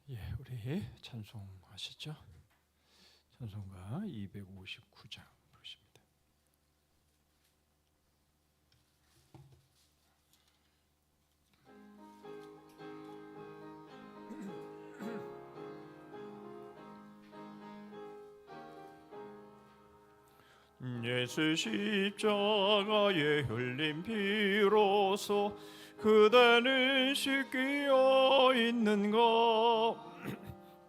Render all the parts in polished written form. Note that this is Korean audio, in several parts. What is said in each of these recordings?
예, 우리 찬송하시죠. 찬송가 259장 부르십니다. 예수 십자가에 흘린 피로써 그대는 씻기어 있는가.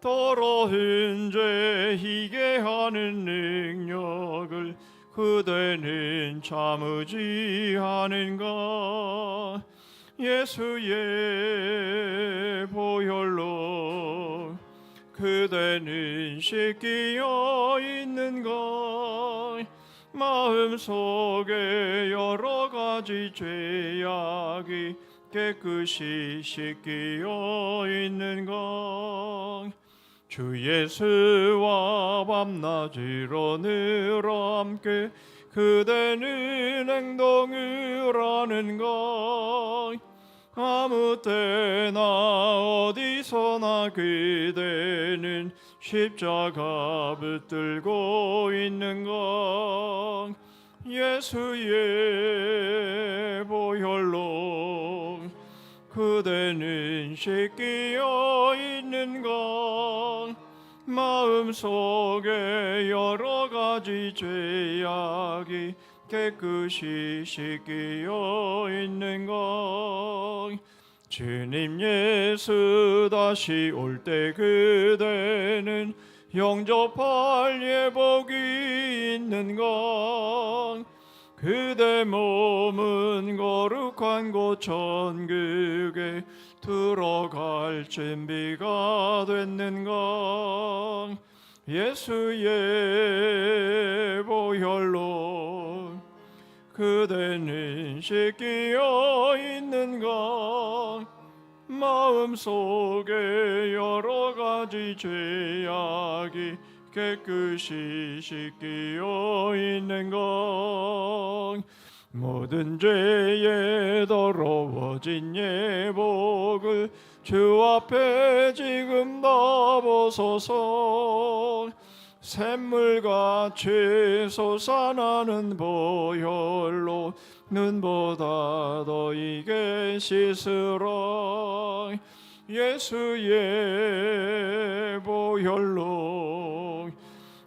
더러운 죄 희게 하는 능력을 그대는 참으지 않은가. 예수의 보혈로 그대는 씻기어 있는가. 마음속에 여러 가지 죄악이 깨끗이 씻기어 있는가. 주 예수와 밤낮으로 늘 함께 그대는 행동을 하는가. 아무 때나 어디서나 그대는 십자가 붙들고 있는가. 예수의 보혈로 그대는 씻기어 있는가. 마음속에 여러 가지 죄악이 깨끗이 씻기어 있는가. 주님 예수 다시 올 때 그대는 영접할 예복이 있는가. 그대 몸은 거룩한 곳 천국에 들어갈 준비가 됐는가. 예수의 보혈로 그대는 씻기어 있는가. 마음속에 여러 가지 죄악이 깨끗이 씻기어 있는가. 모든 죄에 더러워진 예복을 주 앞에 지금 다 벗어서 샘물같이 솟아나는 보혈로 눈보다 더 이게 씻으라. 예수의 보혈로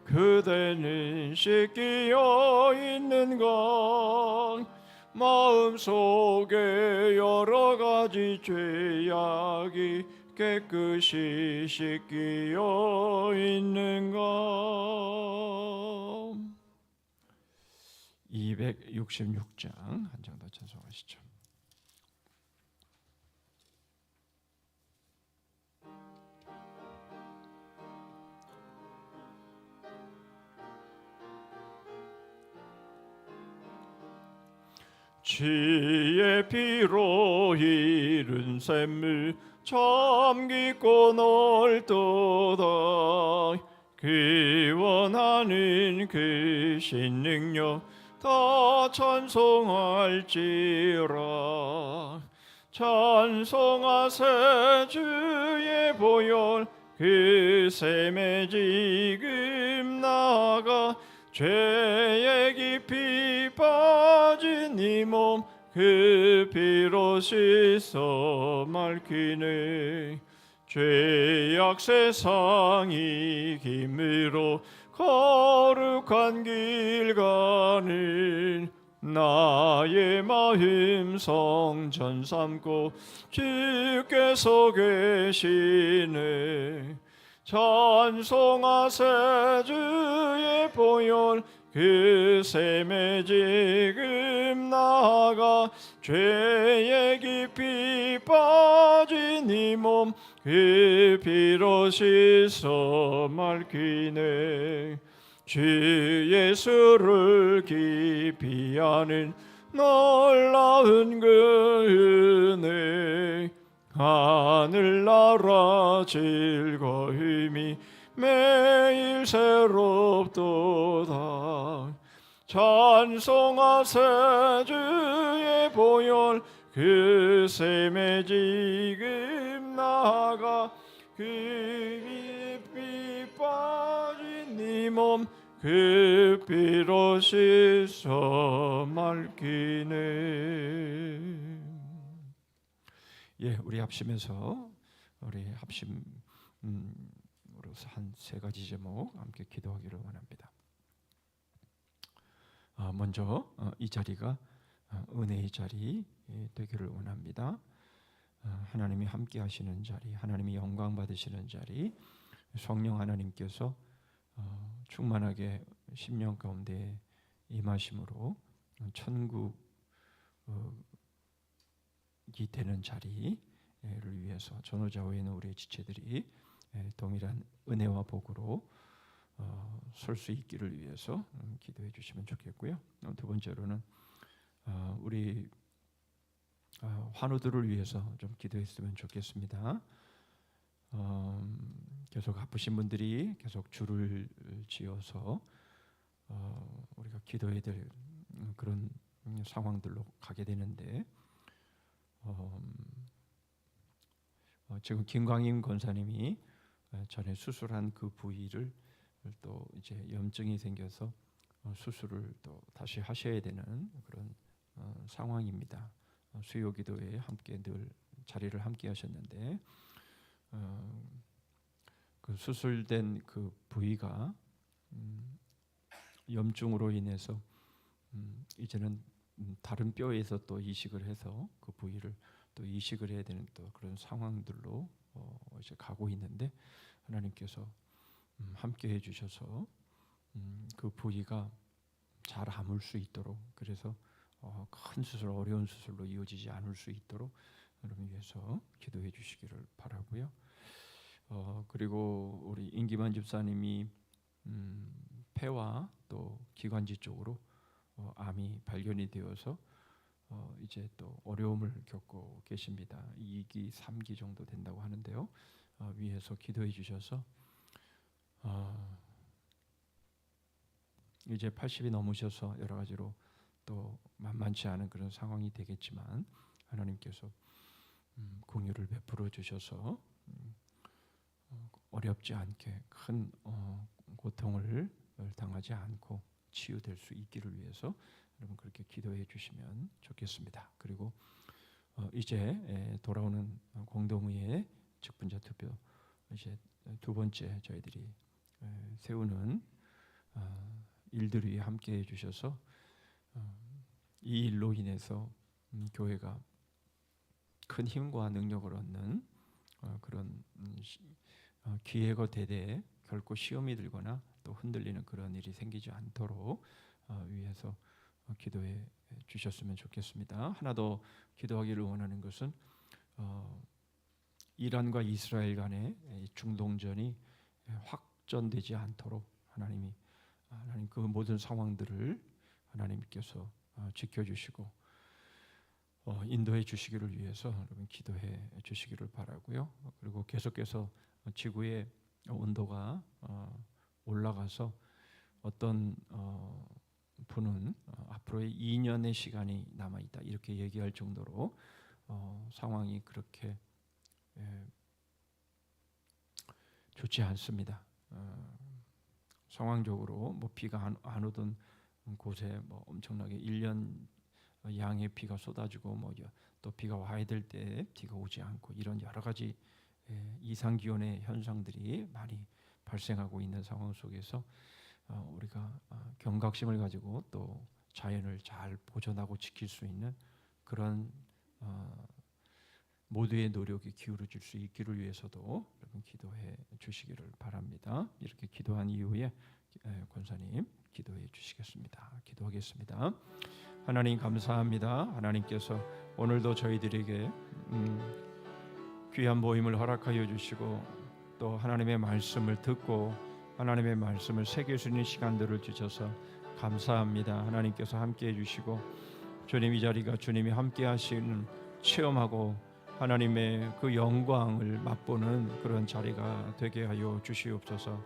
그대는 씻기어 있는가. 마음속에 여러 가지 죄악이 깨끗이 씻기어 있는가. 266장 한 장 더 찬송하시죠. 주의 피로 이룬 샘물 참 깊고 넓도다. 그 원하는 그 신능력 다 찬송할지라. 찬송하세 주의 보혈 그 샘에 지금 나아가. 죄에 깊이 빠진 이 몸 그 피로 씻어 맑히네. 죄악 세상이 힘으로 거룩한 길 가는 나의 마음 성전 삼고 주께서 계시네. 찬송하세 주의 보혈 그 샘에 지금 나아가. 죄에 깊이 빠진 이 몸 그 피로 씻어 맑히네. 주 예수를 깊이 아는 놀라운 그 은혜 하늘나라 즐거움이 매일 새롭도다. 찬송하세 주의 보혈 그 샘에 지금 나아가. 그 깊이 빠진 네 몸 그 피로 씻어 맑히네. 예, 우리 합심해서 우리 합심으로서 한 세 가지 제목 함께 기도하기를 원합니다. 먼저 이 자리가 은혜의 자리 되기를 원합니다. 하나님이 함께 하시는 자리, 하나님이 영광 받으시는 자리, 성령 하나님께서 충만하게 심령 가운데 임하심으로 천국이 되는 자리를 위해서 전후좌우에 있는 우리의 지체들이 동일한 은혜와 복으로 설 수 있기를 위해서 기도해 주시면 좋겠고요. 두 번째로는 우리 환우들을 위해서 좀 기도했으면 좋겠습니다. 계속 아프신 분들이 계속 줄을 지어서 우리가 기도해야 될 그런 상황들로 가게 되는데 지금 김광임 권사님이 전에 수술한 그 부위를 또 이제 염증이 생겨서 수술을 또 다시 하셔야 되는 그런 상황입니다. 수요기도에 함께 늘 자리를 함께 하셨는데 그 수술된 그 부위가 염증으로 인해서 이제는 다른 뼈에서 또 이식을 해서 그 부위를 또 이식을 해야 되는 또 그런 상황들로 이제 가고 있는데 하나님께서 함께 해주셔서 그 부위가 잘 아물 수 있도록 그래서 큰 수술, 어려운 수술로 이어지지 않을 수 있도록 여러분 위해서 기도해 주시기를 바라고요. 그리고 우리 임기만 집사님이 폐와 또 기관지 쪽으로 암이 발견이 되어서 이제 또 어려움을 겪고 계십니다. 2기, 3기 정도 된다고 하는데요. 위에서 기도해 주셔서 이제 80이 넘으셔서 여러 가지로 또 만만치 않은 그런 상황이 되겠지만 하나님께서 공유를 베풀어 주셔서 어렵지 않게 큰 고통을 당하지 않고 치유될 수 있기를 위해서 여러분 그렇게 기도해 주시면 좋겠습니다. 그리고 이제 돌아오는 공동의회 직분자 투표 이제 두 번째 저희들이 세우는 일들이 함께 해주셔서 이 일로 인해서 교회가 큰 힘과 능력을 얻는 그런 기회가 되되 결코 시험이 들거나 또 흔들리는 그런 일이 생기지 않도록 위해서 기도해 주셨으면 좋겠습니다. 하나 더 기도하기를 원하는 것은 이란과 이스라엘 간의 중동전이 확전되지 않도록 하나님 그 모든 상황들을 하나님께서 지켜주시고 인도해 주시기를 위해서 여러분 기도해 주시기를 바라고요. 그리고 계속해서 지구의 온도가 올라가서 어떤 분은 앞으로의 2년의 시간이 남아 있다 이렇게 얘기할 정도로 상황이 그렇게 좋지 않습니다. 상황적으로 뭐 비가 안 오던 곳에 뭐 엄청나게 1년 양의 비가 쏟아지고 뭐 또 비가 와야 될 때 비가 오지 않고 이런 여러 가지 이상 기온의 현상들이 많이 발생하고 있는 상황 속에서 우리가 경각심을 가지고 또 자연을 잘 보존하고 지킬 수 있는 그런 모두의 노력이 기울어질 수 있기를 위해서도 여러분 기도해 주시기를 바랍니다. 이렇게 기도한 이후에 권사님 기도해 주시겠습니다. 기도하겠습니다. 하나님 감사합니다. 하나님께서 오늘도 저희들에게 귀한 모임을 허락하여 주시고 또 하나님의 말씀을 듣고 하나님의 말씀을 새길 수 있는 시간들을 주셔서 감사합니다. 하나님께서 함께해 주시고 주님 이 자리가 주님이 함께 하시는 체험하고 하나님의 그 영광을 맛보는 그런 자리가 되게 하여 주시옵소서.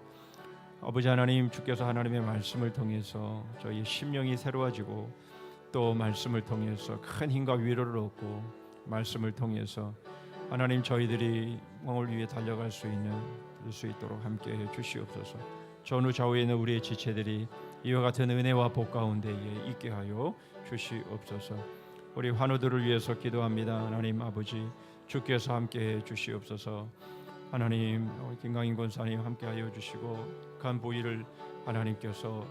아버지 하나님 주께서 하나님의 말씀을 통해서 저희 심령이 새로워지고 또 말씀을 통해서 큰 힘과 위로를 얻고 말씀을 통해서 하나님 저희들이 왕을 위해 달려갈 수 있도록 함께해 주시옵소서. 전후 좌우에 있는 우리의 지체들이 이와 같은 은혜와 복 가운데에 있게 하여 주시옵소서. 우리 환우들을 위해서 기도합니다. 하나님 아버지 주께서 함께해 주시옵소서. 하나님 김강인 권사님 함께하여 주시고 간 부위를 하나님께서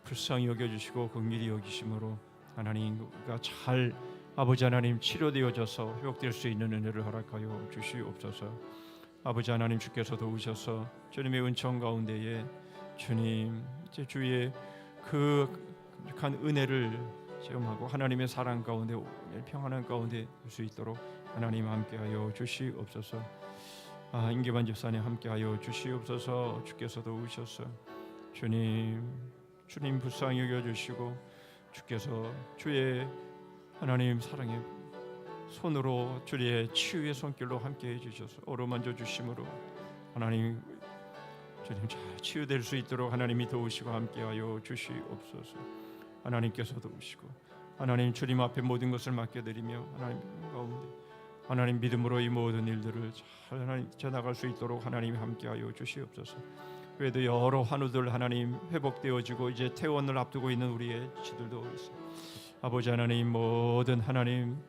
불쌍히 여겨주시고 긍휼히 여기심으로 하나님과 잘 아버지 하나님 치료되어져서 회복될 수 있는 은혜를 허락하여 주시옵소서. 아버지 하나님 주께서 도우셔서 주님의 은총 가운데에 주님 제 주의 그 강력한 은혜를 체험하고 하나님의 사랑 가운데 평안한 가운데 올 수 있도록 하나님 함께하여 주시옵소서. 임기만 집사님 함께하여 주시옵소서. 주께서 도우셔서 주님 불쌍히 여겨주시고 주께서 주의 하나님 사랑의 손으로 주의 치유의 손길로 함께해 주셔서 어루만져 주심으로 하나님 주님 잘 치유될 수 있도록 하나님이 도우시고 함께하여 주시옵소서. 하나님께서 도우시고 하나님 주님 앞에 모든 것을 맡겨드리며 하나님 가운데 하나님 믿음으로 이 모든 일들을 잘 하나님 지나갈 수 있도록 하나님이 함께하여 주시옵소서. 그래도 여러 환우들 하나님 회복되어지고 이제 퇴원을 앞두고 있는 우리의 지들도 있어. 아버지 하나님 모든 하나님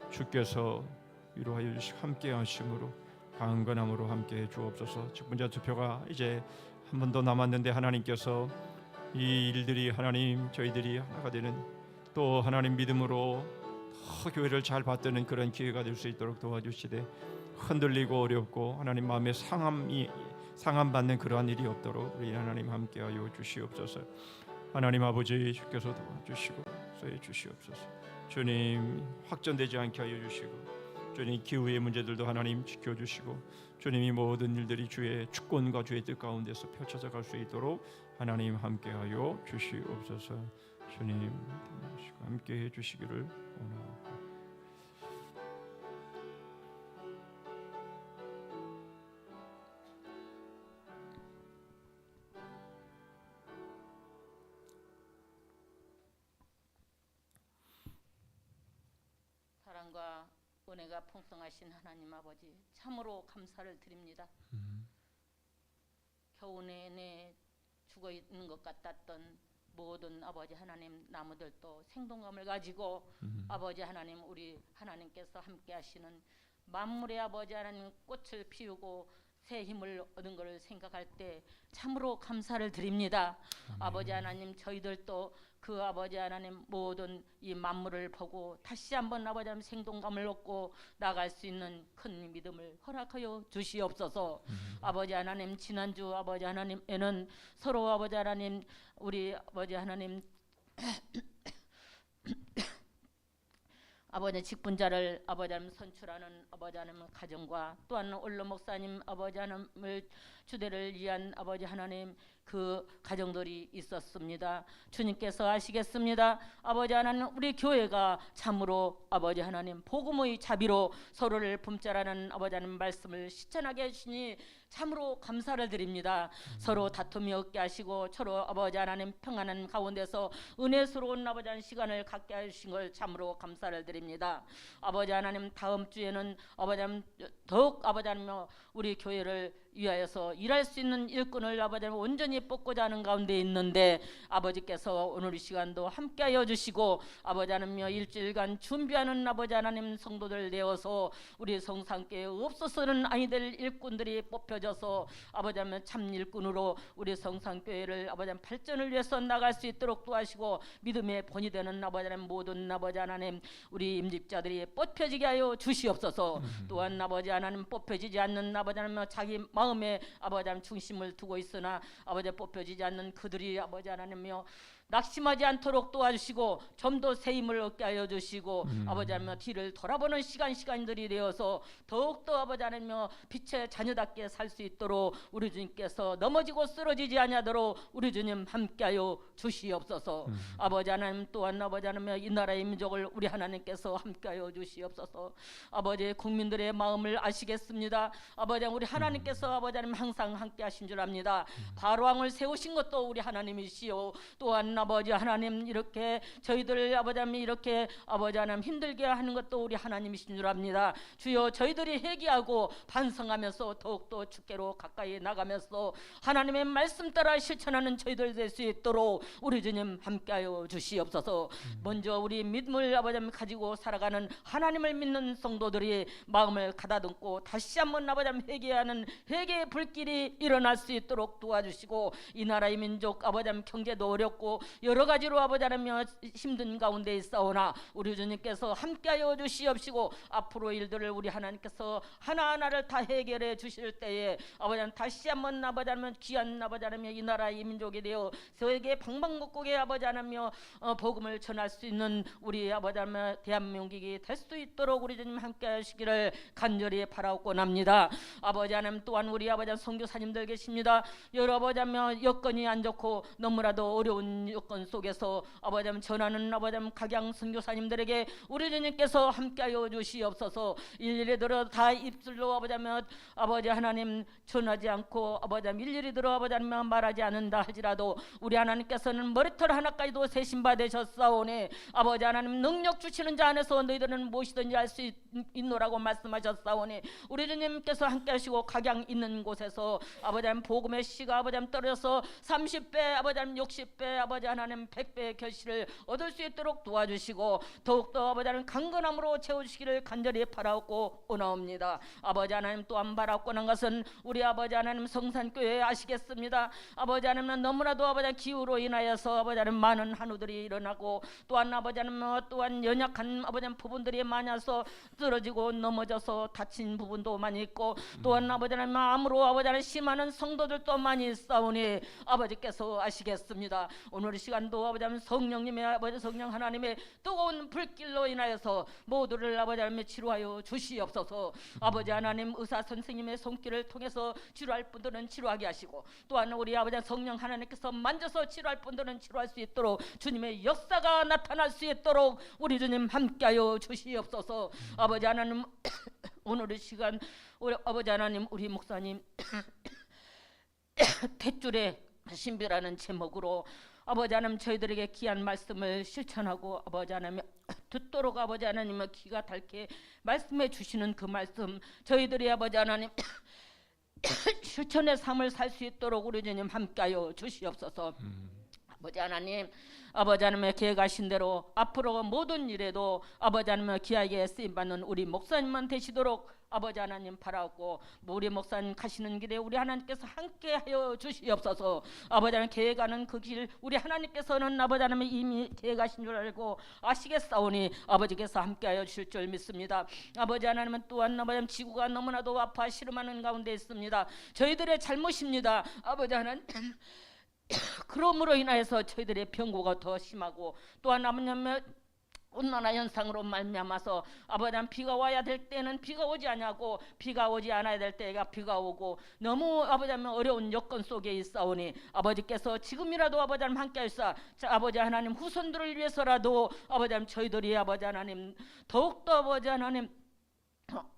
주께서 위로하여 주시고 함께하심으로 강건함으로 함께해 주옵소서. 직분자 투표가 이제 한 번 더 남았는데 하나님께서 이 일들이 하나님 저희들이 하나가 되는 또 하나님 믿음으로 더 교회를 잘 받드는 그런 기회가 될 수 있도록 도와주시되 흔들리고 어렵고 하나님 마음에 상함받는 그러한 일이 없도록 우리 하나님 함께하여 주시옵소서. 하나님 아버지 주께서 도와주시고 소해 주시옵소서. 주님 확전되지 않게 하여 주시고 주님 기후의 문제들도 하나님 지켜주시고 주님이 모든 일들이 주의 주권과 주의 뜻 가운데서 펼쳐져 갈 수 있도록 하나님 함께하여 주시옵소서. 주님 함께해 주시기를 원합니다. 사랑과 은혜가 풍성하신 하나님 아버지 참으로 감사를 드립니다. 겨우 내내 죽어 있는 것 같았던 모든 아버지 하나님 나무들도 생동감을 가지고 아버지 하나님 우리 하나님께서 함께 하시는 만물의 아버지 하나님 꽃을 피우고 새 힘을 얻은 것을 생각할 때 참으로 감사를 드립니다. 아버지 하나님 저희들도 그 아버지 하나님 모든 이 만물을 보고 다시 한번 아버지 하나님 생동감을 얻고 나갈 수 있는 큰 믿음을 허락하여 주시옵소서. 아버지 하나님 지난주 아버지 하나님에는 서로 아버지 하나님 우리 아버지 하나님 아버지 직분자를 아버지 하나님 선출하는 아버지 하나님 가정과 또한 올로 목사님 아버지 하나님을 주대를 위한 아버지 하나님 그 가정들이 있었습니다. 주님께서 아시겠습니다. 아버지 하나님 우리 교회가 참으로 아버지 하나님 복음의 자비로 서로를 품자라는 아버지 하나님 말씀을 실천하게 하시니 참으로 감사를 드립니다. 서로 다툼이 없게 하시고 서로 아버지 하나님 평안한 가운데서 은혜스러운 아버지 하나님 시간을 갖게 하신 걸 참으로 감사를 드립니다. 아버지 하나님 다음 주에는 아버지 하나님 더욱 아버지 하나님 우리 교회를 위하여서 일할 수 있는 일꾼을 아버지 하나님 온전히 뽑고자 하는 가운데 있는데 아버지께서 오늘 이 시간도 함께하여 주시고 아버지 하나님 일주일간 준비하는 아버지 하나님 성도들 내어서 우리 성산교회 없어서는 아니 될 일꾼들이 뽑혀져서 아버지 하나님 참 일꾼으로 우리 성산교회를 아버지 하나님 발전을 위해서 나갈 수 있도록 도와주시고 믿음의 본이 되는 아버지 하나님 모든 아버지 하나님 우리 임직자들이 뽑혀지게 하여 주시옵소서. 또한 아버지 하나님 뽑혀지지 않는 아버지 하나님 자기 마음에 아버지 하나님 중심을 두고 있으나 아버지 뽑혀지지 않는 그들이 아버지 하나님이여 낙심하지 않도록 도와주시고 좀 더 새 힘을 얻게 하여 주시고 아버지 하나님 뒤를 돌아보는 시간들이 되어서 더욱더 아버지 하나님 빛의 자녀답게 살 수 있도록 우리 주님께서 넘어지고 쓰러지지 아니하도록 우리 주님 함께하여 주시옵소서. 아버지 하나님 또한 아버지 하나님 이 나라의 민족을 우리 하나님께서 함께하여 주시옵소서. 아버지 국민들의 마음을 아시겠습니다. 아버지 우리 하나님께서 아버지 하나님 항상 함께하신 줄 압니다. 바로왕을 세우신 것도 우리 하나님이시요 또한 아버지 하나님 이렇게 저희들 아버지 하나님 이렇게 아버지 하나님 힘들게 하는 것도 우리 하나님이신 줄 압니다. 주여 저희들이 회개하고 반성하면서 더욱더 주께로 가까이 나가면서 하나님의 말씀 따라 실천하는 저희들 될 수 있도록 우리 주님 함께하여 주시옵소서. 먼저 우리 믿음을 아버지 하나님 가지고 살아가는 하나님을 믿는 성도들이 마음을 가다듬고 다시 한번 아버지 하나님 회개하는 회개의 불길이 일어날 수 있도록 도와주시고 이 나라의 민족 아버지 하나님 경제도 어렵고 여러 가지로 아버지 하나님 힘든 가운데 있사오나 우리 주님께서 함께하여 주시옵시고 앞으로 일들을 우리 하나님께서 하나하나를 다 해결해 주실 때에 아버지 하나님 다시 한번 아버지 하나님 귀한 아버지 하나님 이 나라의 민족이 되어 세계 방방곡곡에 아버지 하나님 복음을 전할 수 있는 우리 아버지 하나님 대한민국이 될 수 있도록 우리 주님 함께 하시기를 간절히 바라옵고납니다. 아버지 하나님 또한 우리 아버지 하나님 선교사님들 계십니다. 여러 아버지 하나님 여건이 안 좋고 너무나도 어려운 여건 속에서 아버지 하나님 전하는 아버지 하나님 각양 선교사님들에게 우리 주님께서 함께하여 주시옵소서. 일일이 들어 다 입술로 아버지 하나님 전하지 않고 아버지 하나님 일일이 들어 아버지 하나님 말하지 않는다 할지라도 우리 하나님께서는 머리털 하나까지도 세신 바 되셨사오니 아버지 하나님 능력 주시는 자 안에서 너희들은 무엇이든지 할 수 있노라고 말씀하셨사오니 우리 주님께서 함께 하시고 각양 있는 곳에서 아버지 하나님 복음의 씨가 아버지 하나님 떨어져서 30배 아버지 하나님 60배 아버지 하나님 100배의 결실을 얻을 수 있도록 도와주시고 더욱더 아버지 하나님 강건함으로 채워주시기를 간절히 바라옵고 오나옵니다. 아버지 하나님 또한 바라옵고는 것은 우리 아버지 하나님 성산교회 아시겠습니다. 아버지 하나님은 너무나도 아버지 하나님 기후로 인하여서 아버지 하나님 많은 한우들이 일어나고 또한 아버지 하나님 또한 연약한 아버지 하나님 부분들이 많아서 쓰러지고 넘어져서 다친 부분도 많이 있고 또한 아버지 하나님 암으로 아버지 하나님 심하는 성도들도 많이 있사오니 아버지께서 아시겠습니다. 오늘 이 시간도 아버지 하나님 성령님의 아버지 성령 하나님의 뜨거운 불길로 인하여서 모두를 아버지 하나님 치료하여 주시옵소서. 아버지 하나님 의사 선생님의 손길을 통해서 치료할 분들은 치료하게 하시고 또한 우리 아버지 성령 하나님께서 만져서 치료할 분들은 치료할 수 있도록 주님의 역사가 나타날 수 있도록 우리 주님 함께하여 주시옵소서. 아버지 하나님 오늘 이 시간 우리 아버지 하나님 우리 목사님 탯줄의 신비라는 제목으로 아버지 하나님 저희들에게 귀한 말씀을 실천하고 아버지 하나님 듣도록 아버지 하나님의 귀가 닳게 말씀해 주시는 그 말씀 저희들이 아버지 하나님 실천의 삶을 살 수 있도록 우리 주님 함께하여 주시옵소서. 아버지 하나님 아버지 하나님의 계획하신 대로 앞으로 모든 일에도 아버지 하나님의 귀하게 쓰임받는 우리 목사님만 되시도록 아버지 하나님 바라옵고 우리 목사님 가시는 길에 우리 하나님께서 함께하여 주시옵소서. 아버지 하나님 계획하는 그 길 우리 하나님께서는 아버지 하나님 이미 계획하신 줄 알고 아시겠사오니 아버지께서 함께하여 주실 줄 믿습니다. 아버지 하나님은 또한 아버지 하나님 지구가 너무나도 아파 시름하는 가운데 있습니다. 저희들의 잘못입니다. 아버지 하나님 그러므로 인하여서 저희들의 병고가 더 심하고 또한 아버지 온난화 현상으로 말미암아서 아버지 하나님 비가 와야 될 때는 비가 오지 않냐고 비가 오지 않아야 될 때가 비가 오고 너무 아버지 하나님 어려운 여건 속에 있사오니 아버지께서 지금이라도 아버지 하나님 함께 하시사 아버지 하나님 후손들을 위해서라도 아버지 하나님 저희들이 아버지 하나님 더욱더 아버지 하나님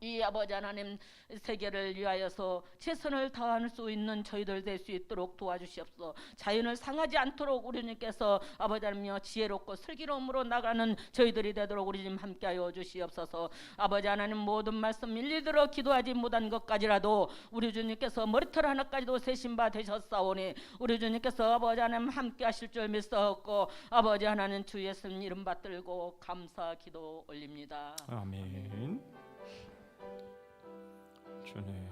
이 아버지 하나님 세계를 위하여서 최선을 다할 수 있는 저희들 될 수 있도록 도와주시옵소서. 자연을 상하지 않도록 우리 주님께서 아버지 하나님여 지혜롭고 슬기로움으로 나가는 저희들이 되도록 우리 주님 함께하여 주시옵소서. 아버지 하나님 모든 말씀 일일이 들어 기도하지 못한 것까지라도 우리 주님께서 머리털 하나까지도 세신 바 되셨사오니 우리 주님께서 아버지 하나님 함께하실 줄 믿사옵고 아버지 하나님 주 예수 이름 받들고 감사 기도 올립니다. 아멘. 주님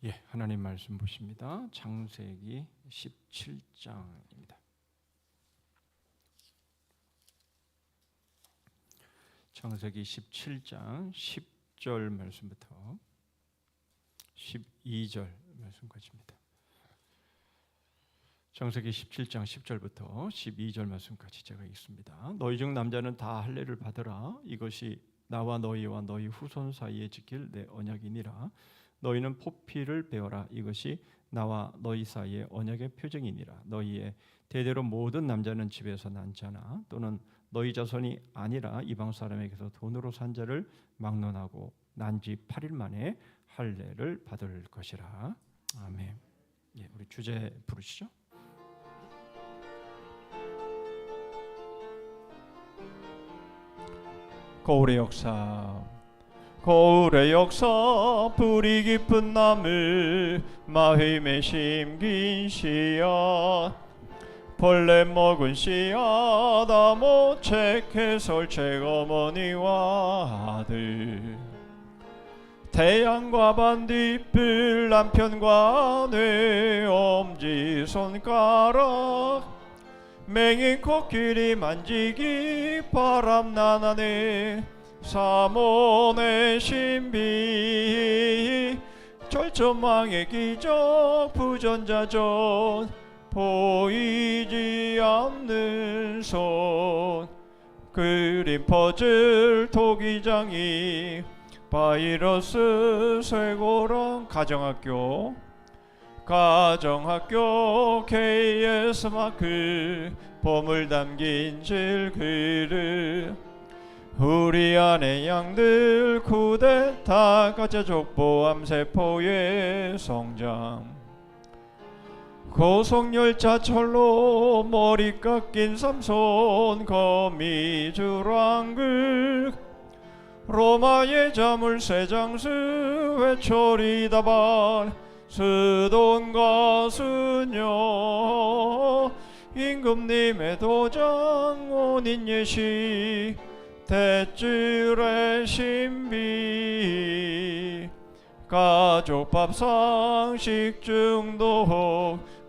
예, 하나님 말씀 보십니다. 창세기 17장입니다. 창세기 17장 10절 말씀부터 12절 말씀까지입니다. 창세기 17장 10절부터 12절 말씀까지 제가 읽습니다. 너희 중 남자는 다 할례를 받으라. 이것이 나와 너희와 너희 후손 사이에 지킬 내 언약이니라. 너희는 포피를 베어라. 이것이 나와 너희 사이의 언약의 표징이니라. 너희의 대대로 모든 남자는 집에서 난 자나 또는 너희 자손이 아니라 이방 사람에게서 돈으로 산 자를 막론하고 난지 8일 만에 할례를 받을 것이라. 아멘. 예, 우리 주제 부르시죠. 거울의 역사. 거울의 역사 뿌리 깊은 나물 마음에 심긴 씨앗 벌레 먹은 씨앗 아모책 해설책 어머니와 아들 태양과 반딧불 남편과 내 엄지손가락 맹인 코끼리 만지기 바람 나나네 사몬의 신비 절전망의 기적 부전자전 보이지 않는 손 그림 퍼즐 토기장이 바이러스 쇠고랑 가정학교 KS 마크 보물 담긴 질그릇 우리 안의 양들 쿠데타 가짜 족보 암세포의 성장 고속열차 철로 머리 깎인 삼손 거미줄왕극 로마의 자물쇠 장수 회초리다발 스돈과 수녀 임금님의 도장 온인예시 대줄의 신비 가족 밥상 식중독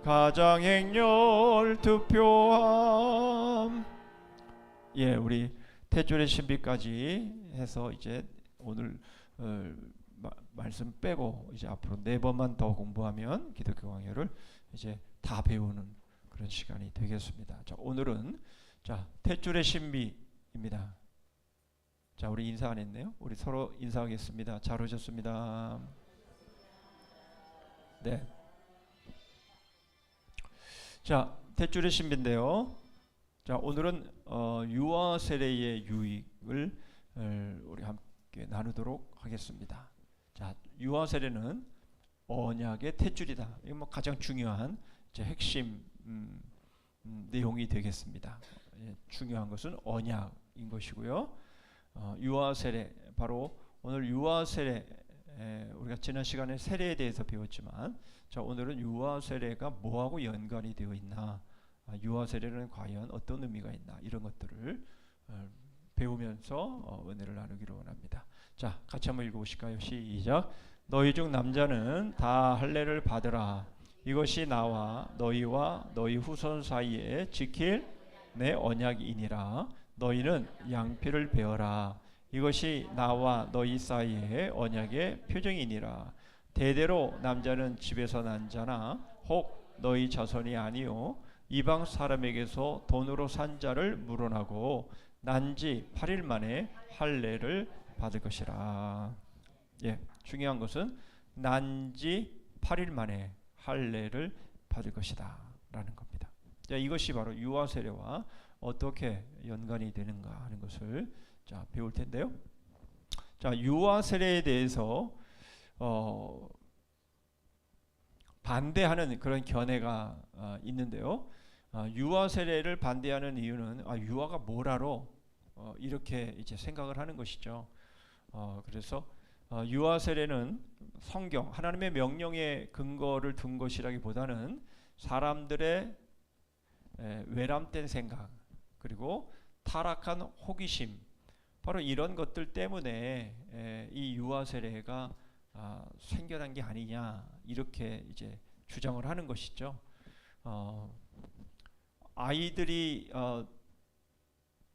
가장행렬 투표함. 예, 우리 대줄의 신비까지 해서 이제 오늘 말씀 빼고 이제 앞으로 4번만 더 공부하면 기독교 강해를 이제 다 배우는 그런 시간이 되겠습니다. 자, 오늘은 대줄의 신비입니다. 자, 우리 인사 안 했네요. 우리 서로 인사하겠습니다. 잘 오셨습니다. 네. 자, 대줄의 신비인데요. 자, 오늘은 유아 세례의 유익을 우리 함께 나누도록 하겠습니다. 자, 유아 세례는 언약의 탯줄이다. 이거 뭐 가장 중요한 이제 핵심 내용이 되겠습니다. 예, 중요한 것은 언약인 것이고요. 유아 세례 바로 오늘 유아 세례 우리가 지난 시간에 세례에 대해서 배웠지만 자, 오늘은 유아 세례가 뭐하고 연관이 되어 있나, 유아 세례는 과연 어떤 의미가 있나 이런 것들을 배우면서 은혜를 나누기를 원합니다. 자, 같이 한번 읽어보실까요? 시작. 너희 중 남자는 다 할례를 받으라. 이것이 나와 너희와 너희 후손 사이에 지킬 내 언약이니라. 너희는 양피를 베어라. 이것이 나와 너희 사이에 언약의 표정이니라. 대대로 남자는 집에서 난 자나 혹 너희 자손이 아니요 이방 사람에게서 돈으로 산 자를 물어나고 난지 8일 만에 할례를 받을 것이라. 예, 중요한 것은 난지 8일 만에 할례를 받을 것이다 라는 겁니다. 자, 이것이 바로 유아 세례와 어떻게 연관이 되는가 하는 것을 자, 배울 텐데요. 자, 유아 세례에 대해서 반대하는 그런 견해가 있는데요. 유아 세례를 반대하는 이유는 유아가 뭐라로 이렇게 이제 생각을 하는 것이죠. 그래서 유아 세례는 성경 하나님의 명령에 근거를 둔 것이라기보다는 사람들의 외람된 생각 그리고 타락한 호기심 바로 이런 것들 때문에 이 유아 세례가 생겨난 게 아니냐 이렇게 이제 주장을 하는 것이죠. 아이들이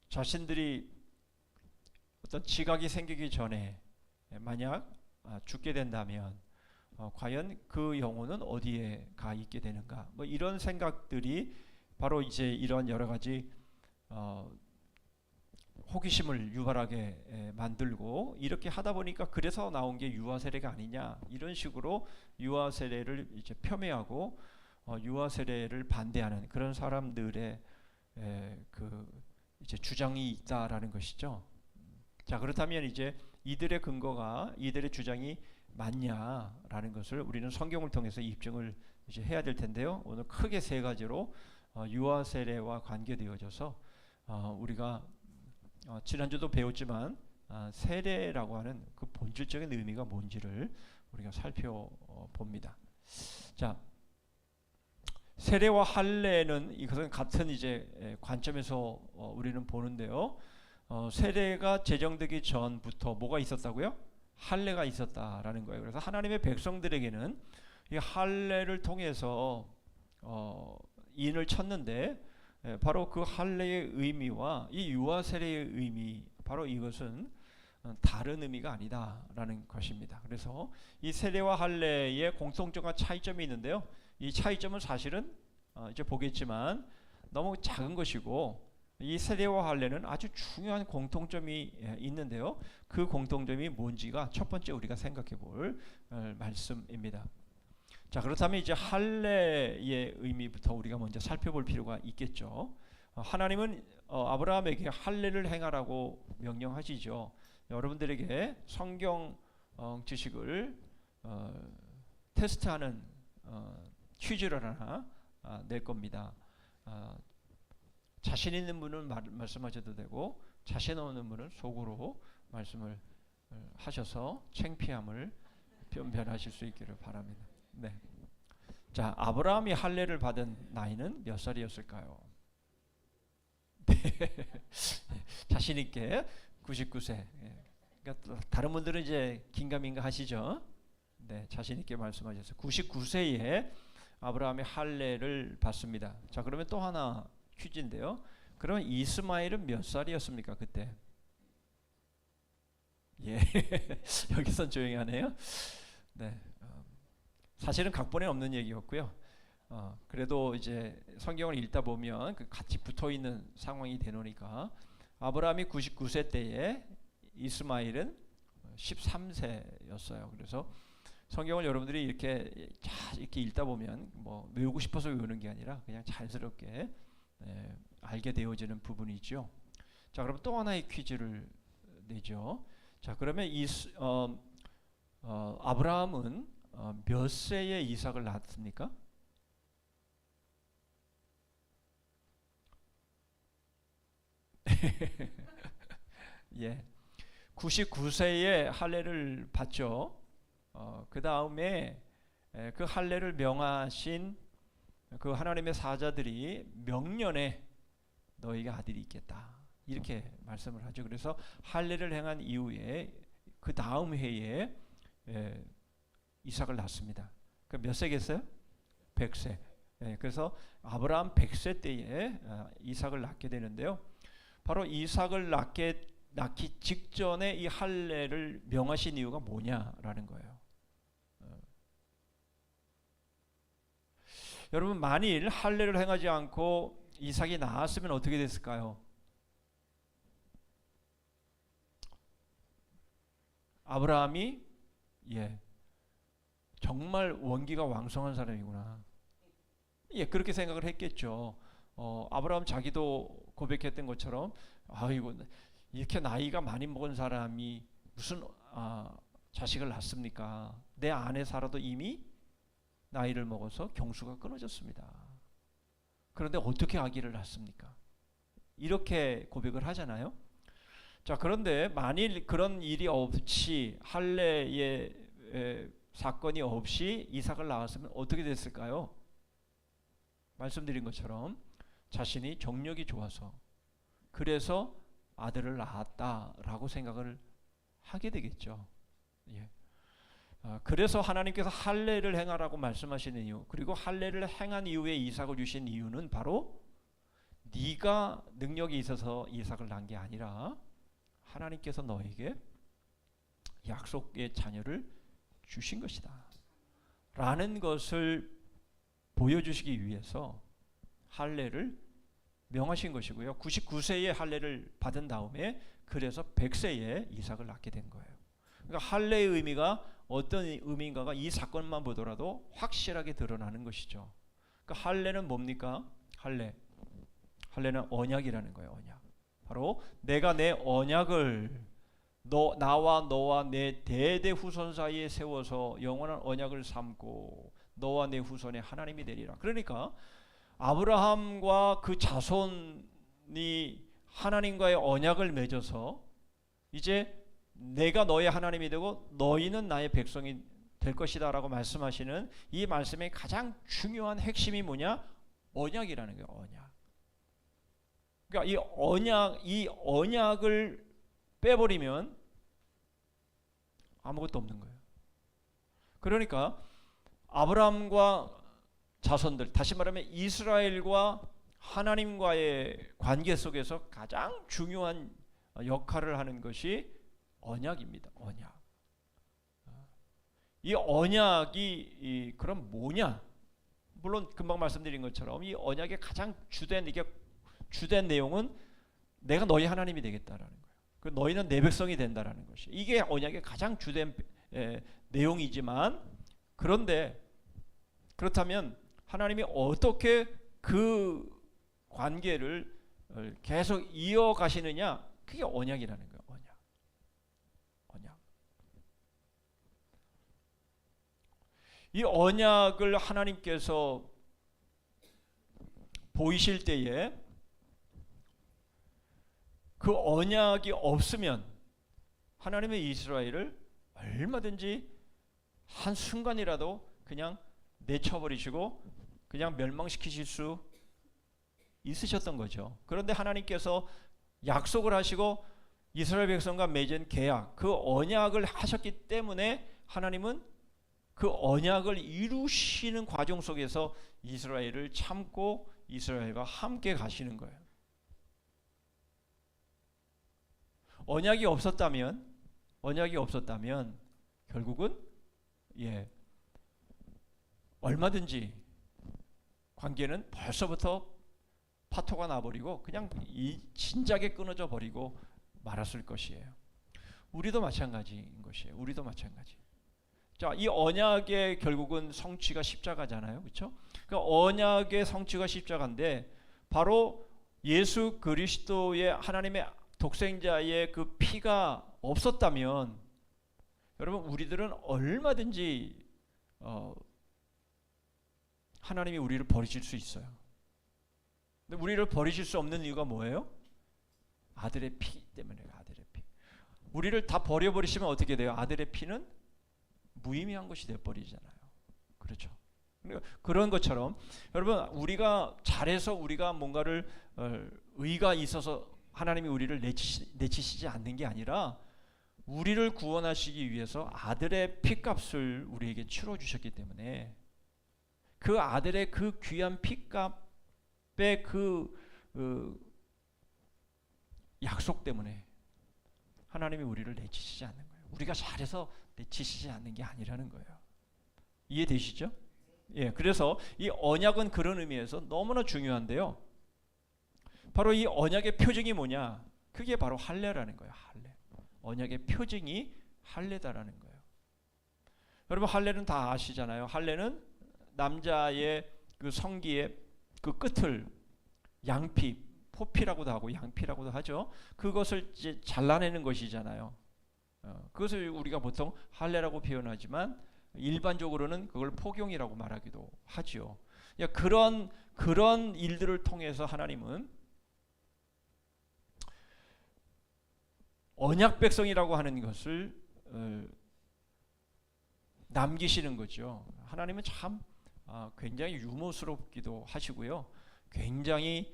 자신들이 어떤 지각이 생기기 전에 만약 죽게 된다면 과연 그 영혼은 어디에 가 있게 되는가? 뭐 이런 생각들이 바로 이제 이런 여러 가지 호기심을 유발하게 만들고 이렇게 하다 보니까 그래서 나온 게 유아 세례가 아니냐 이런 식으로 유아 세례를 이제 폄훼하고 유아 세례를 반대하는 그런 사람들의 그 이제 주장이 있다라는 것이죠. 자, 그렇다면 이제 이들의 근거가 이들의 주장이 맞냐라는 것을 우리는 성경을 통해서 입증을 이제 해야 될 텐데요. 오늘 크게 세 가지로 유아 세례와 관계되어져서 우리가 지난주도 배웠지만 세례라고 하는 그 본질적인 의미가 뭔지를 우리가 살펴봅니다. 자, 세례와 할례는 이것은 같은 이제 관점에서 우리는 보는데요. 세례가 제정되기 전부터 뭐가 있었다고요? 할례가 있었다라는 거예요. 그래서 하나님의 백성들에게는 이 할례를 통해서 인을 쳤는데 바로 그 할례의 의미와 이 유아 세례의 의미, 바로 이것은 다른 의미가 아니다라는 것입니다. 그래서 이 세례와 할례의 공통점과 차이점이 있는데요. 이 차이점은 사실은 이제 보겠지만 너무 작은 것이고, 이 세례와 할례는 아주 중요한 공통점이 있는데요. 그 공통점이 뭔지가 첫 번째 우리가 생각해 볼 말씀입니다. 자, 그렇다면 이제 할례의 의미부터 우리가 먼저 살펴볼 필요가 있겠죠. 하나님은 아브라함에게 할례를 행하라고 명령하시죠. 여러분들에게 성경 지식을 테스트하는 퀴즈를 하나 낼 겁니다. 자신 있는 분은 말씀하셔도 되고 자신 없는 분은 속으로 말씀을 하셔서 창피함을 변변하실 수 있기를 바랍니다. 네. 자, 아브라함이 할례를 받은 나이는 몇 살이었을까요? 네. 자신 있게 99세. 그러니까 다른 분들은 이제 긴가민가 하시죠. 네, 자신 있게 말씀하셨어요. 99세에 아브라함이 할례를 받습니다. 자, 그러면 또 하나 퀴즈인데요. 그러면 이스마엘은 몇 살이었습니까 그때? 예, 여기선 조용히 하네요. 네, 사실은 각본에 없는 얘기였고요. 그래도 이제 성경을 읽다 보면 같이 붙어 있는 상황이 되노니까 아브라함이 99세 때에 이스마엘은 13세였어요. 그래서 성경을 여러분들이 이렇게 읽다 보면 뭐 외우고 싶어서 외우는 게 아니라 그냥 자연스럽게 알게 되어지는 부분이죠. 자, 그럼 또 하나의 퀴즈를 내죠. 자, 그러면 아브라함은 몇 세에 이삭을 낳았습니까? 예, 99세에 할례를 받죠. 그 다음에 그 할례를 명하신 그 하나님의 사자들이 명년에 너희가 아들이 있겠다 이렇게 말씀을 하죠. 그래서 할례를 행한 이후에 그 다음 해에 이삭을 낳습니다. 그 몇 세겠어요? 100세. 그래서 아브라함 100세 때에 이삭을 낳게 되는데요. 바로 이삭을 낳기 직전에 이 할례를 명하신 이유가 뭐냐라는 거예요. 여러분, 만일 할례를 행하지 않고 이삭이 나았으면 어떻게 됐을까요? 아브라함이 정말 원기가 왕성한 사람이구나. 그렇게 생각을 했겠죠. 아브라함 자기도 고백했던 것처럼 아이고 이렇게 나이가 많이 먹은 사람이 무슨 자식을 낳습니까? 내 아내 사라도 이미 나이를 먹어서 경수가 끊어졌습니다. 그런데 어떻게 아기를 낳습니까? 이렇게 고백을 하잖아요. 자, 그런데 만일 그런 일이 없이 할례의 사건이 없이 이삭을 낳았으면 어떻게 됐을까요? 말씀드린 것처럼 자신이 정력이 좋아서 그래서 아들을 낳았다라고 생각을 하게 되겠죠. 그래서 하나님께서 할례를 행하라고 말씀하시는 이유, 그리고 할례를 행한 이후에 이삭을 주신 이유는 바로 네가 능력이 있어서 이삭을 낳은 게 아니라 하나님께서 너에게 약속의 자녀를 주신 것이다 라는 것을 보여주시기 위해서 할례를 명하신 것이고요. 99세에 할례를 받은 다음에 그래서 100세에 이삭을 낳게 된 거예요. 그러니까 할례의 의미가 어떤 의미인가가 이 사건만 보더라도 확실하게 드러나는 것이죠. 그러니까 할례는 뭡니까? 할례는 언약이라는 거예요. 언약. 바로 내가 내 언약을 나와 너와 내 대대 후손 사이에 세워서 영원한 언약을 삼고 너와 내 후손의 하나님이 되리라. 그러니까 아브라함과 그 자손이 하나님과의 언약을 맺어서 이제 내가 너의 하나님이 되고 너희는 나의 백성이 될 것이다 라고 말씀하시는 이 말씀의 가장 중요한 핵심이 뭐냐? 언약이라는 거예요. 언약. 그러니까 이 언약을 빼버리면 아무것도 없는 거예요. 그러니까 아브라함과 자손들, 다시 말하면 이스라엘과 하나님과의 관계 속에서 가장 중요한 역할을 하는 것이 언약입니다. 언약. 이 언약이 그럼 뭐냐? 물론 금방 말씀드린 것처럼 이 언약의 가장 주된 내용은 내가 너희 하나님이 되겠다라는 거예요. 그 너희는 내 백성이 된다라는 것이 이게 언약의 가장 주된 내용이지만 그런데 그렇다면 하나님이 어떻게 그 관계를 계속 이어가시느냐? 그게 언약이라는 거예요. 언약. 이 언약을 하나님께서 보이실 때에 그 언약이 없으면 하나님의 이스라엘을 얼마든지 한순간이라도 그냥 내쳐버리시고 그냥 멸망시키실 수 있으셨던 거죠. 그런데 하나님께서 약속을 하시고 이스라엘 백성과 맺은 계약, 그 언약을 하셨기 때문에 하나님은 그 언약을 이루시는 과정 속에서 이스라엘을 참고 이스라엘과 함께 가시는 거예요. 언약이 없었다면 결국은 얼마든지 관계는 벌써부터 파토가 나버리고 그냥 진작에 끊어져 버리고 말았을 것이에요. 우리도 마찬가지인 것이에요. 우리도 마찬가지. 자, 이 언약의 결국은 성취가 십자가잖아요. 그렇죠? 그러니까 언약의 성취가 십자가인데 바로 예수 그리스도의 하나님의 독생자의 그 피가 없었다면 여러분 우리들은 얼마든지 하나님이 우리를 버리실 수 있어요. 근데 우리를 버리실 수 없는 이유가 뭐예요? 아들의 피 때문에요. 아들의 피. 우리를 다 버려버리시면 어떻게 돼요? 아들의 피는 무의미한 것이 되어버리잖아요. 그렇죠? 그런 것처럼 여러분 우리가 잘해서 우리가 뭔가를 의가 있어서 하나님이 우리를 내치시지 않는 게 아니라 우리를 구원하시기 위해서 아들의 피값을 우리에게 치러주셨기 때문에 그 아들의 그 귀한 피값의 그 약속 때문에 하나님이 우리를 내치시지 않는 거예요. 우리가 잘해서 내치시지 않는 게 아니라는 거예요. 이해되시죠? 예, 그래서 이 언약은 그런 의미에서 너무나 중요한데요. 바로 이 언약의 표징이 뭐냐? 그게 바로 할례라는 거예요. 할례. 언약의 표징이 할례다라는 거예요. 여러분 할례는 다 아시잖아요. 할례는 남자의 그 성기의 그 끝을 양피, 포피라고도 하고 양피라고도 하죠. 그것을 이제 잘라내는 것이잖아요. 그것을 우리가 보통 할례라고 표현하지만 일반적으로는 그걸 포경이라고 말하기도 하죠. 그런 일들을 통해서 하나님은 언약 백성이라고 하는 것을 남기시는 거죠. 하나님은 참 굉장히 유머스럽기도 하시고요. 굉장히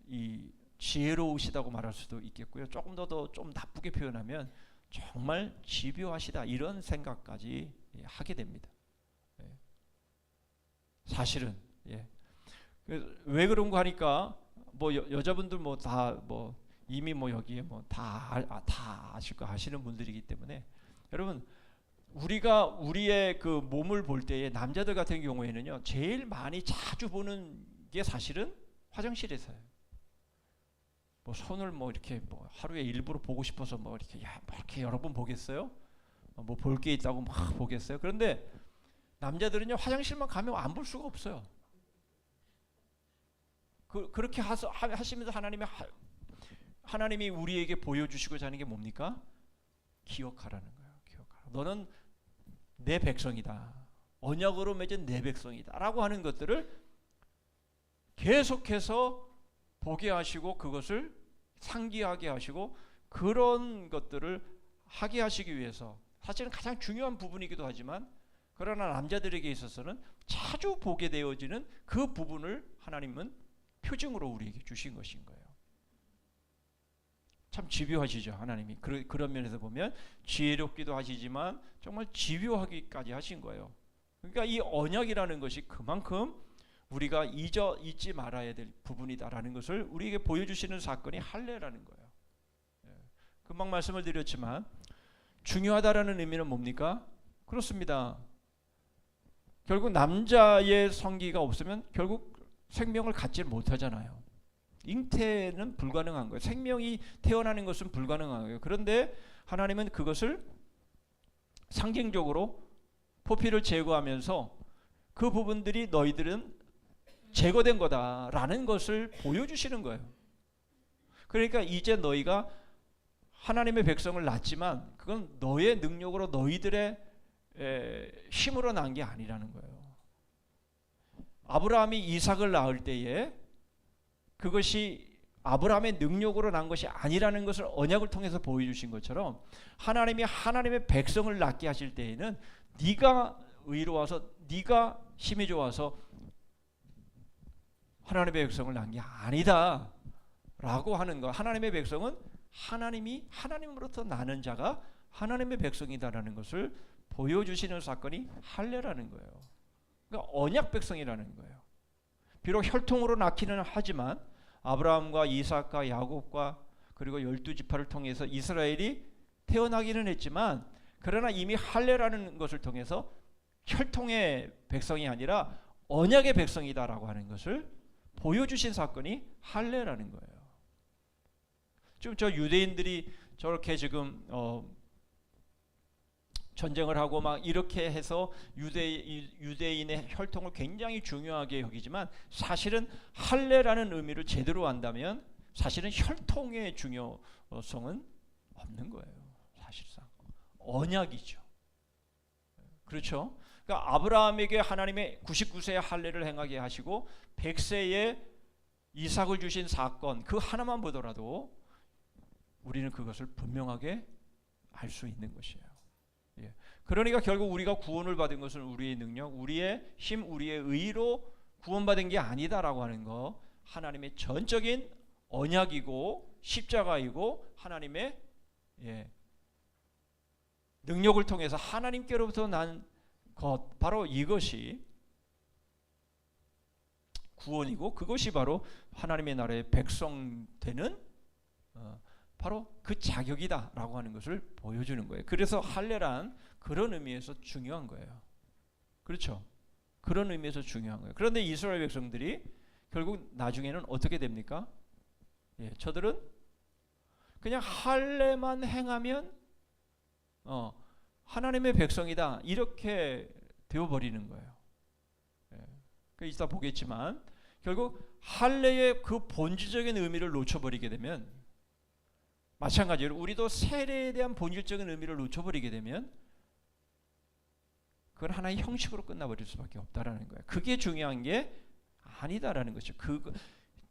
이 지혜로우시다고 말할 수도 있겠고요. 조금 더 좀 나쁘게 표현하면 정말 집요하시다 이런 생각까지 하게 됩니다. 사실은 왜 그런가 하니까 뭐 여자분들 뭐 다 뭐 이미 뭐 여기에 뭐 다 아실 거 아시는 분들이기 때문에 여러분 우리가 우리의 그 몸을 볼 때에 남자들 같은 경우에는요 제일 많이 자주 보는 게 사실은 화장실에서요. 뭐 손을 뭐 이렇게 뭐 하루에 일부러 보고 싶어서 뭐 이렇게 뭐 이렇게 여러 번 보겠어요? 뭐 볼 게 있다고 막 보겠어요? 그런데 남자들은요 화장실만 가면 안 볼 수가 없어요. 그렇게 하시면서 하나님의 하나님이 우리에게 보여주시고자 하는 게 뭡니까? 기억하라는 거예요. 기억하라. 너는 내 백성이다. 언약으로 맺은 내 백성이다. 라고 하는 것들을 계속해서 보게 하시고 그것을 상기하게 하시고 그런 것들을 하게 하시기 위해서 사실은 가장 중요한 부분이기도 하지만 그러나 남자들에게 있어서는 자주 보게 되어지는 그 부분을 하나님은 표징으로 우리에게 주신 것인 거예요. 참 집요하시죠. 하나님이 그런 면에서 보면 지혜롭기도 하시지만 정말 집요하기까지 하신 거예요. 그러니까 이 언약이라는 것이 그만큼 우리가 잊지 말아야 될 부분이다라는 것을 우리에게 보여주시는 사건이 할례라는 거예요. 금방 말씀을 드렸지만 중요하다라는 의미는 뭡니까? 그렇습니다. 결국 남자의 성기가 없으면 결국 생명을 갖지 못하잖아요. 잉태는 불가능한 거예요. 생명이 태어나는 것은 불가능한 거예요. 그런데 하나님은 그것을 상징적으로 포피를 제거하면서 그 부분들이 너희들은 제거된 거다라는 것을 보여주시는 거예요. 그러니까 이제 너희가 하나님의 백성을 낳지만 그건 너의 능력으로 너희들의 힘으로 낳은 게 아니라는 거예요. 아브라함이 이삭을 낳을 때에 그것이 아브라함의 능력으로 난 것이 아니라는 것을 언약을 통해서 보여주신 것처럼 하나님이 하나님의 백성을 낳게 하실 때에는 네가 의로워서 네가 힘이 좋아서 하나님의 백성을 낳은 게 아니다 라고 하는 것. 하나님의 백성은 하나님이 하나님으로부터 나는 자가 하나님의 백성이다라는 것을 보여주시는 사건이 할례라는 거예요. 그러니까 언약 백성이라는 거예요. 비록 혈통으로 낳기는 하지만 아브라함과 이삭과 야곱과 그리고 12지파를 통해서 이스라엘이 태어나기는 했지만 그러나 이미 할례라는 것을 통해서 혈통의 백성이 아니라 언약의 백성이다라고 하는 것을 보여주신 사건이 할례라는 거예요. 지금 저 유대인들이 저렇게 지금 전쟁을 하고 막 이렇게 해서 유대인의 혈통을 굉장히 중요하게 여기지만 사실은 할례라는 의미를 제대로 안다면 사실은 혈통의 중요성은 없는 거예요. 사실상 언약이죠. 그렇죠? 그러니까 아브라함에게 하나님의 99세의 할례를 행하게 하시고 100세에 이삭을 주신 사건 그 하나만 보더라도 우리는 그것을 분명하게 알 수 있는 것이에요. 예. 그러니까 결국 우리가 구원을 받은 것은 우리의 능력, 우리의 힘, 우리의 의로 구원받은 게 아니다라고 하는 거 하나님의 전적인 언약이고 십자가이고 하나님의 능력을 통해서 하나님께로부터 난 것 바로 이것이 구원이고 그것이 바로 하나님의 나라의 백성 되는 바로 그 자격이다라고 하는 것을 보여주는 거예요. 그래서 할례란 그런 의미에서 중요한 거예요. 그렇죠? 그런 의미에서 중요한 거예요. 그런데 이스라엘 백성들이 결국 나중에는 어떻게 됩니까? 저들은 그냥 할례만 행하면 하나님의 백성이다 이렇게 되어버리는 거예요. 이따 보겠지만 결국 할례의 그 본질적인 의미를 놓쳐버리게 되면 마찬가지로 우리도 세례에 대한 본질적인 의미를 놓쳐버리게 되면 그건 하나의 형식으로 끝나버릴 수밖에 없다라는 거예요. 그게 중요한 게 아니다라는 것이죠. 그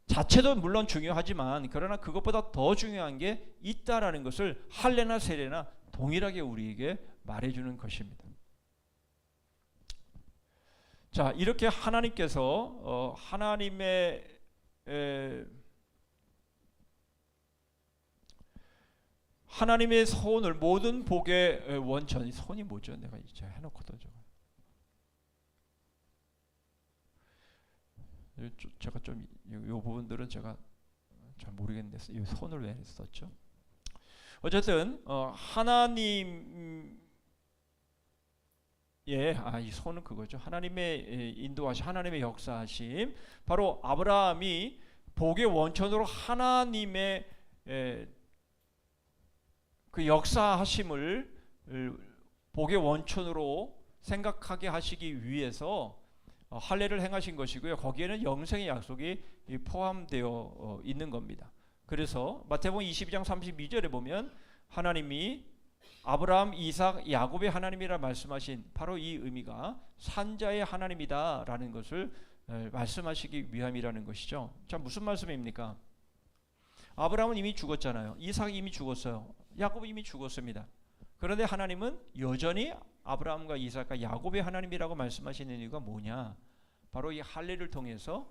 자체도 물론 중요하지만 그러나 그것보다 더 중요한 게 있다라는 것을 할례나 세례나 동일하게 우리에게 말해주는 것입니다. 자, 이렇게 하나님께서 하나님의 손을 모든 복의 원천, 손이 뭐죠? 내가 이제 해놓고도 제가 좀 이 부분들은 제가 잘 모르겠는데 이 손을 왜 썼죠? 어쨌든 하나님 이 손은 그거죠. 하나님의 인도하심, 하나님의 역사하심. 바로 아브라함이 복의 원천으로 하나님의 그 역사하심을 복의 원천으로 생각하게 하시기 위해서 할례를 행하신 것이고요. 거기에는 영생의 약속이 포함되어 있는 겁니다. 그래서 마태복음 22장 32절에 보면 하나님이 아브라함, 이삭, 야곱의 하나님이라 말씀하신 바로 이 의미가 산자의 하나님이다라는 것을 말씀하시기 위함이라는 것이죠. 자, 무슨 말씀입니까? 아브라함은 이미 죽었잖아요. 이삭이 이미 죽었어요. 야곱은 이미 죽었습니다. 그런데 하나님은 여전히 아브라함과 이삭과 야곱의 하나님이라고 말씀하시는 이유가 뭐냐? 바로 이 할례를 통해서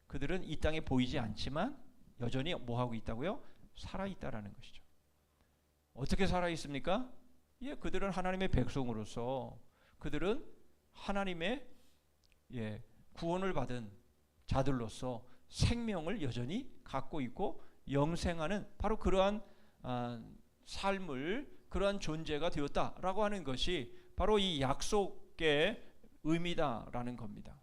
그들은 이 땅에 보이지 않지만 여전히 뭐 하고 있다고요? 살아 있다라는 것이죠. 어떻게 살아 있습니까? 예, 그들은 하나님의 백성으로서 그들은 하나님의 구원을 받은 자들로서 생명을 여전히 갖고 있고 영생하는 바로 그러한 삶을 그러한 존재가 되었다라고 하는 것이 바로 이 약속의 의미다라는 겁니다.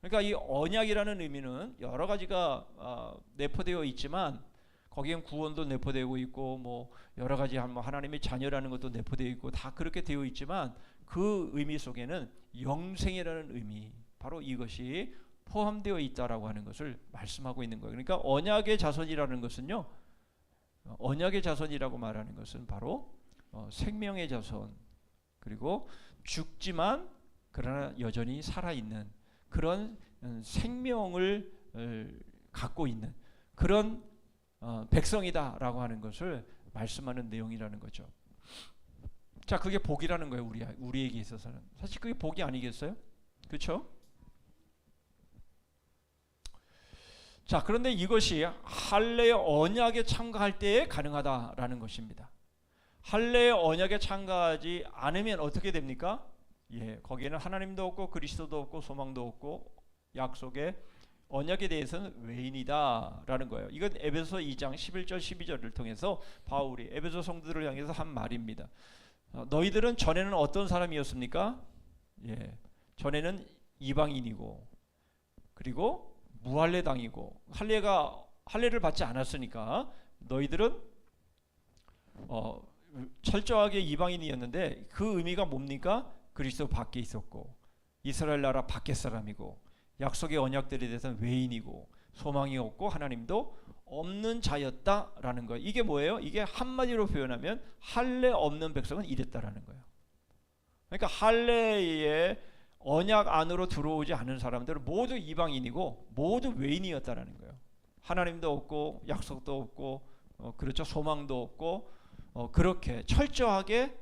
그러니까 이 언약이라는 의미는 여러 가지가 내포되어 있지만 거기엔 구원도 내포되고 있고 뭐 여러 가지 하나님의 자녀라는 것도 내포되어 있고 다 그렇게 되어 있지만 그 의미 속에는 영생이라는 의미 바로 이것이 포함되어 있다라고 하는 것을 말씀하고 있는 거예요. 그러니까 언약의 자손이라는 것은요, 언약의 자손이라고 말하는 것은 바로 생명의 자손 그리고 죽지만 그러나 여전히 살아있는 그런 생명을 갖고 있는 그런 백성이다라고 하는 것을 말씀하는 내용이라는 거죠. 자, 그게 복이라는 거예요. 우리에게 있어서는 사실 그게 복이 아니겠어요? 그렇죠? 자, 그런데 이것이 할례의 언약에 참가할 때에 가능하다라는 것입니다. 할례의 언약에 참가하지 않으면 어떻게 됩니까? 예, 거기에는 하나님도 없고 그리스도도 없고 소망도 없고 약속의 언약에 대해서는 외인이다라는 거예요. 이건 에베소 2장 11절 12절을 통해서 바울이 에베소 성도들을 향해서 한 말입니다. 너희들은 전에는 어떤 사람이었습니까? 예, 전에는 이방인이고 그리고 무할례당이고 할례를 받지 않았으니까 너희들은 철저하게 이방인이었는데 그 의미가 뭡니까? 그리스도 밖에 있었고 이스라엘 나라 밖의 사람이고 약속의 언약들에 대해서는 외인이고 소망이 없고 하나님도 없는 자였다라는 거예요. 이게 뭐예요? 이게 한마디로 표현하면 할례 없는 백성은 이랬다라는 거예요. 그러니까 할례의 언약 안으로 들어오지 않은 사람들은 모두 이방인이고 모두 외인이었다라는 거예요. 하나님도 없고 약속도 없고 그렇죠. 소망도 없고 그렇게 철저하게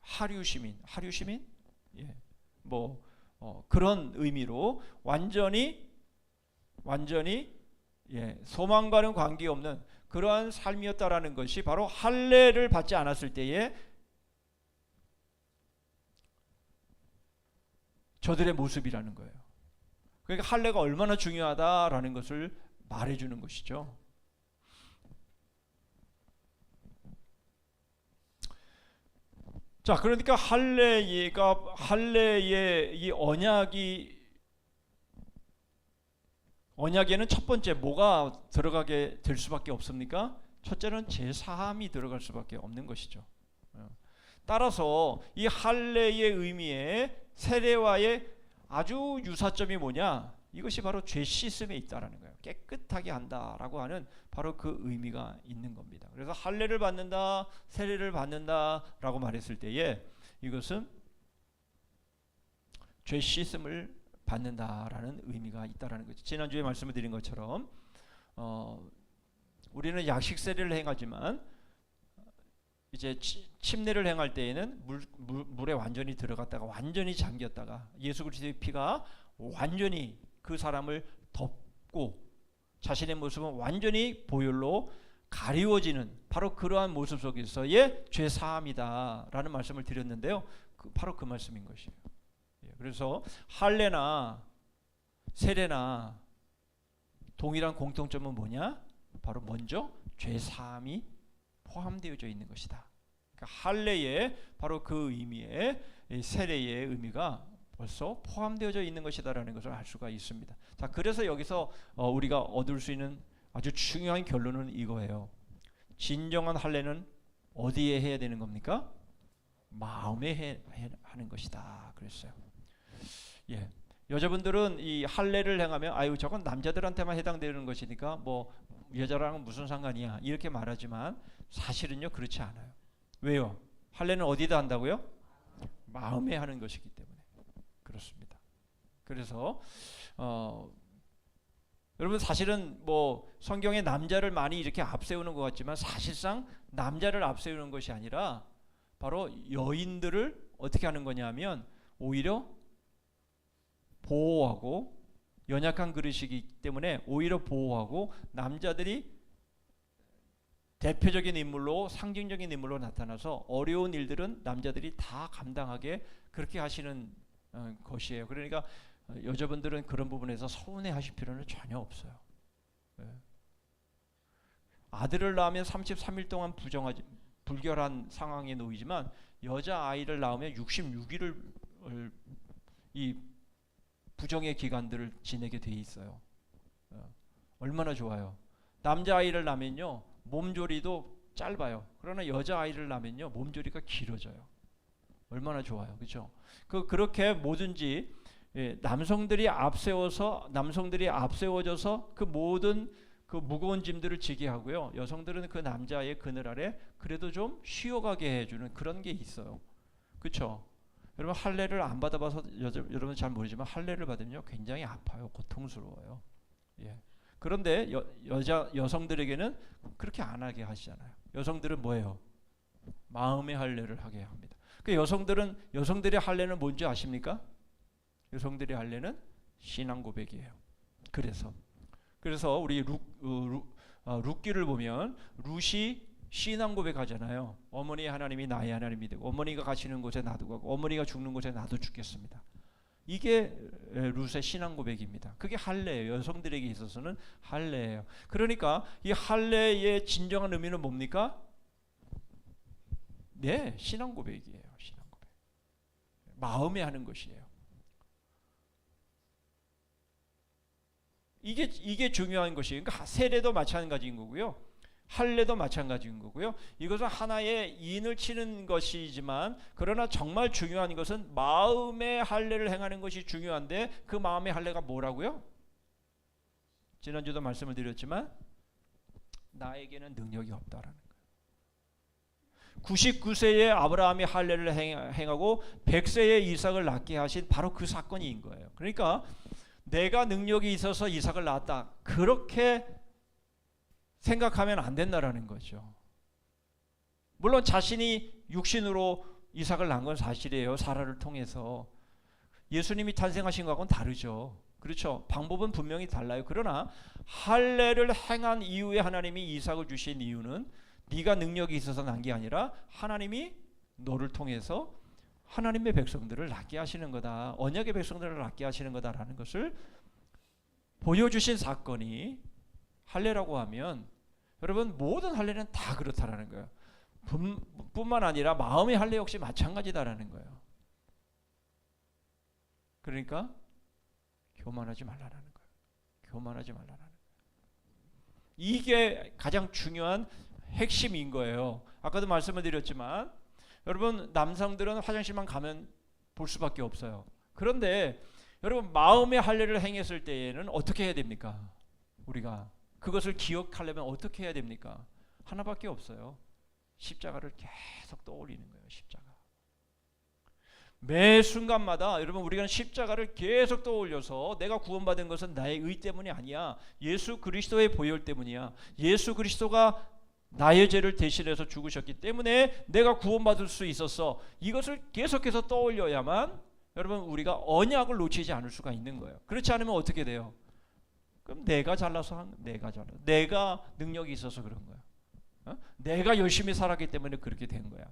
하류 시민 그런 의미로 완전히 소망과는 관계없는 그러한 삶이었다라는 것이 바로 할례를 받지 않았을 때의 저들의 모습이라는 거예요. 그러니까 할례가 얼마나 중요하다라는 것을 말해주는 것이죠. 자, 그러니까 할례의 이 언약에는 첫 번째 뭐가 들어가게 될 수밖에 없습니까? 첫째는 제사함이 들어갈 수밖에 없는 것이죠. 따라서 이 할례의 의미에 세례와의 아주 유사점이 뭐냐? 이것이 바로 죄 씻음에 있다라는 거예요. 깨끗하게 한다라고 하는 바로 그 의미가 있는 겁니다. 그래서 할례를 받는다, 세례를 받는다라고 말했을 때에 이것은 죄 씻음을 받는다라는 의미가 있다라는 거죠. 지난주에 말씀을 드린 것처럼 우리는 약식 세례를 행하지만 이제 침례를 행할 때에는 물에 완전히 들어갔다가 완전히 잠겼다가 예수 그리스도의 피가 완전히 그 사람을 덮고 자신의 모습은 완전히 보혈로 가리워지는 바로 그러한 모습 속에서의 죄 사함이다라는 말씀을 드렸는데요. 바로 그 말씀인 것이에요. 그래서 할례나 세례나 동일한 공통점은 뭐냐? 바로 먼저 죄 사함이 포함되어져 있는 것이다. 그러니까 할례의 바로 그 의미의 세례의 의미가 벌써 포함되어져 있는 것이다라는 것을 알 수가 있습니다. 자, 그래서 여기서 우리가 얻을 수 있는 아주 중요한 결론은 이거예요. 진정한 할례는 어디에 해야 되는 겁니까? 마음에 하는 것이다. 그랬어요. 예, 여자분들은 이 할례를 행하면 아유 저건 남자들한테만 해당되는 것이니까 뭐 여자랑은 무슨 상관이야 이렇게 말하지만 사실은요 그렇지 않아요. 왜요? 할례는 어디다 한다고요? 마음에 하는 것이기 때문에 그렇습니다. 그래서 여러분 사실은 뭐 성경에 남자를 많이 이렇게 앞세우는 것 같지만 사실상 남자를 앞세우는 것이 아니라 바로 여인들을 어떻게 하는 거냐면 오히려 보호하고 연약한 그릇이기 때문에 오히려 보호하고 남자들이 대표적인 인물로 상징적인 인물로 나타나서 어려운 일들은 남자들이 다 감당하게 그렇게 하시는 것이에요. 그러니까 여자분들은 그런 부분에서 서운해하실 필요는 전혀 없어요. 아들을 낳으면 33일 동안 불결한 상황에 놓이지만 여자아이를 낳으면 66일을 이 부정의 기간들을 지내게 돼 있어요. 얼마나 좋아요. 남자아이를 낳으면요 몸조리도 짧아요. 그러나 여자아이를 낳으면요 몸조리가 길어져요. 얼마나 좋아요. 그렇죠? 그렇게 뭐든지 남성들이 앞세워져서 그 모든 그 무거운 짐들을 지게 하고요. 여성들은 그 남자의 그늘 아래 그래도 좀 쉬어가게 해주는 그런 게 있어요. 그렇죠? 여러분 할례를 안 받아봐서 여러분 잘 모르지만 할례를 받으면 굉장히 아파요. 고통스러워요. 예. 그런데 여성들에게는 그렇게 안 하게 하시잖아요. 여성들은 뭐예요? 마음의 할례를 하게 합니다. 그 여성들의 할례는 뭔지 아십니까? 여성들의 할례는 신앙 고백이에요. 그래서 우리 룻기를 보면 룻이 신앙 고백하잖아요. 어머니 하나님이 나의 하나님이 되고 어머니가 가시는 곳에 나도 가고 어머니가 죽는 곳에 나도 죽겠습니다. 이게 룻의 신앙 고백입니다. 그게 할례예요. 여성들에게 있어서는 할례예요. 그러니까 이 할례의 진정한 의미는 뭡니까? 네, 신앙 고백이에요. 신앙 고백. 마음에 하는 것이에요. 이게 중요한 것이에요. 그러니까 세례도 마찬가지인 거고요. 할례도 마찬가지인 거고요. 이것은 하나의 인을 치는 것이지만 그러나 정말 중요한 것은 마음의 할례를 행하는 것이 중요한데 그 마음의 할례가 뭐라고요? 지난주도 말씀을 드렸지만 나에게는 능력이 없다라는 거예요. 99세에 아브라함이 할례를 행하고 100세에 이삭을 낳게 하신 바로 그 사건인 거예요. 그러니까 내가 능력이 있어서 이삭을 낳았다. 그렇게 생각하면 안 된다라는 거죠. 물론 자신이 육신으로 이삭을 낳은 건 사실이에요. 사라를 통해서. 예수님이 탄생하신 것하고는 다르죠. 그렇죠. 방법은 분명히 달라요. 그러나 할례를 행한 이후에 하나님이 이삭을 주신 이유는 네가 능력이 있어서 난 게 아니라 하나님이 너를 통해서 하나님의 백성들을 낳게 하시는 거다. 언약의 백성들을 낳게 하시는 거다라는 것을 보여주신 사건이 할례라고 하면 여러분 모든 할례는 다 그렇다라는 거예요. 뿐만 아니라 마음의 할례 역시 마찬가지다라는 거예요. 그러니까 교만하지 말라라는 거예요. 교만하지 말라라는 거예요. 이게 가장 중요한 핵심인 거예요. 아까도 말씀을 드렸지만 여러분 남성들은 화장실만 가면 볼 수밖에 없어요. 그런데 여러분 마음의 할례를 행했을 때에는 어떻게 해야 됩니까? 우리가 그것을 기억하려면 어떻게 해야 됩니까? 하나밖에 없어요. 십자가를 계속 떠올리는 거예요. 십자가. 매 순간마다 여러분 우리가 십자가를 계속 떠올려서 내가 구원받은 것은 나의 의 때문이 아니야. 예수 그리스도의 보혈 때문이야. 예수 그리스도가 나의 죄를 대신해서 죽으셨기 때문에 내가 구원받을 수 있었어. 이것을 계속해서 떠올려야만 여러분 우리가 언약을 놓치지 않을 수가 있는 거예요. 그렇지 않으면 어떻게 돼요? 그럼 내가 잘나서 내가 능력이 있어서 그런 거야. 내가 열심히 살았기 때문에 그렇게 된 거야.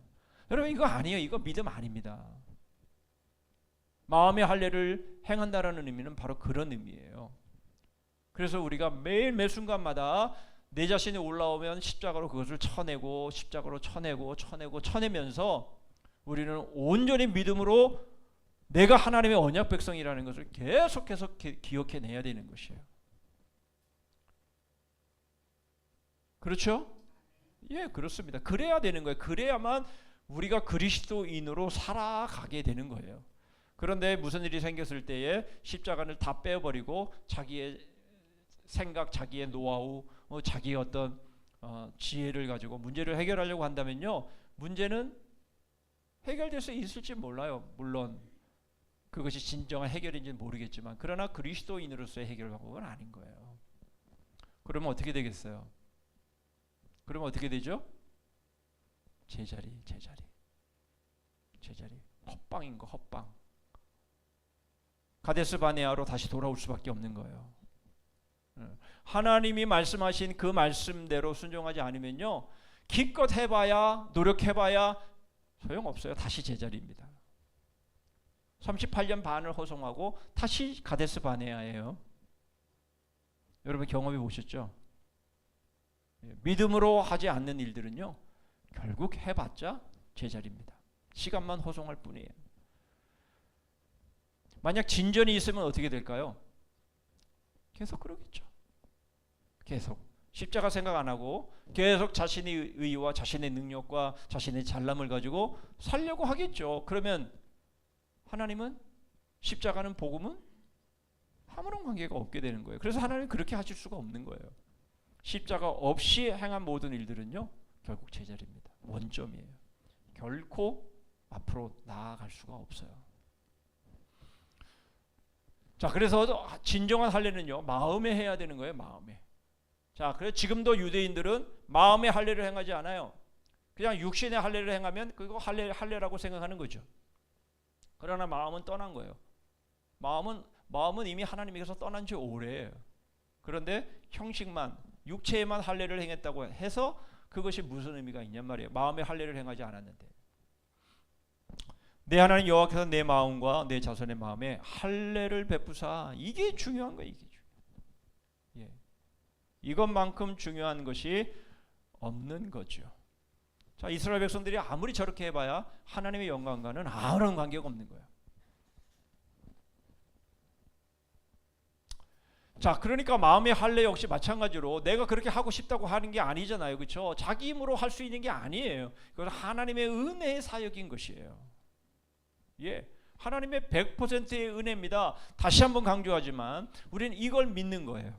여러분 이거 아니에요. 이거 믿음 아닙니다. 마음의 할례를 행한다라는 의미는 바로 그런 의미예요. 그래서 우리가 매일 매 순간마다 내 자신이 올라오면 십자가로 그것을 쳐내고 십자가로 쳐내면서 우리는 온전히 믿음으로 내가 하나님의 언약 백성이라는 것을 계속해서 기억해내야 되는 것이에요. 그렇죠? 예, 그렇습니다. 그래야 되는 거예요. 그래야만 우리가 그리스도인으로 살아가게 되는 거예요. 그런데 무슨 일이 생겼을 때에 십자가를 다 빼버리고 자기의 생각, 자기의 노하우, 자기의 어떤 지혜를 가지고 문제를 해결하려고 한다면요, 문제는 해결될 수 있을지 몰라요. 물론 그것이 진정한 해결인지는 모르겠지만, 그러나 그리스도인으로서의 해결 방법은 아닌 거예요. 그러면 어떻게 되겠어요? 그러면 어떻게 되죠? 제자리. 헛방인 거, 헛방. 가데스 바네아로 다시 돌아올 수밖에 없는 거예요. 하나님이 말씀하신 그 말씀대로 순종하지 않으면요, 기껏 해봐야, 노력해봐야 소용없어요. 다시 제자리입니다. 38년 반을 호송하고 다시 가데스 바네아예요. 여러분 경험해 보셨죠? 믿음으로 하지 않는 일들은요, 결국 해봤자 제자리입니다. 시간만 호송할 뿐이에요. 만약 진전이 있으면 어떻게 될까요? 계속 그러겠죠. 계속 십자가 생각 안 하고 계속 자신의 의와 자신의 능력과 자신의 잘남을 가지고 살려고 하겠죠. 그러면 하나님은, 십자가는, 복음은 아무런 관계가 없게 되는 거예요. 그래서 하나님은 그렇게 하실 수가 없는 거예요. 십자가 없이 행한 모든 일들은요, 결국 제자리입니다. 원점이에요. 결코 앞으로 나아갈 수가 없어요. 자, 그래서 진정한 할례는요, 마음에 해야 되는 거예요. 마음에. 자, 그래서 지금도 유대인들은 마음의 할례를 행하지 않아요. 그냥 육신의 할례를 행하면 그거 할례라고 생각하는 거죠. 그러나 마음은 떠난 거예요. 마음은 이미 하나님에게서 떠난 지 오래예요. 그런데 형식만, 육체에만 할례를 행했다고 해서 그것이 무슨 의미가 있냔 말이에요. 마음의 할례를 행하지 않았는데. 내 하나님 여호와께서 내 마음과 내 자손의 마음에 할례를 베푸사. 이게 중요한 거예요. 이게 중요해요. 예. 이것만큼 중요한 것이 없는 거죠. 자, 이스라엘 백성들이 아무리 저렇게 해봐야 하나님의 영광과는 아무런 관계가 없는 거예요. 자, 그러니까 마음의 할례 역시 마찬가지로 내가 그렇게 하고 싶다고 하는 게 아니잖아요. 그렇죠? 자기 힘으로 할 수 있는 게 아니에요. 그건 하나님의 은혜의 사역인 것이에요. 예, 하나님의 100%의 은혜입니다. 다시 한번 강조하지만 우리는 이걸 믿는 거예요.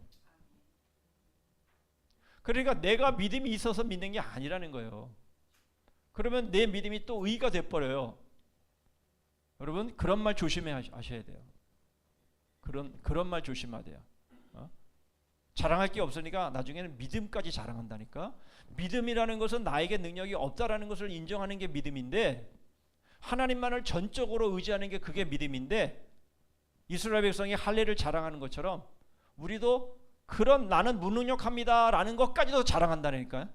그러니까 내가 믿음이 있어서 믿는 게 아니라는 거예요. 그러면 내 믿음이 또 의가 돼버려요. 여러분 그런 말 조심해 하셔야 돼요. 그런 말 조심해야 돼요. 자랑할 게 없으니까 나중에는 믿음까지 자랑한다니까. 믿음이라는 것은 나에게 능력이 없다라는 것을 인정하는 게 믿음인데, 하나님만을 전적으로 의지하는 게 그게 믿음인데, 이스라엘 백성이 할례를 자랑하는 것처럼 우리도 그런 나는 무능력합니다 라는 것까지도 자랑한다니까요.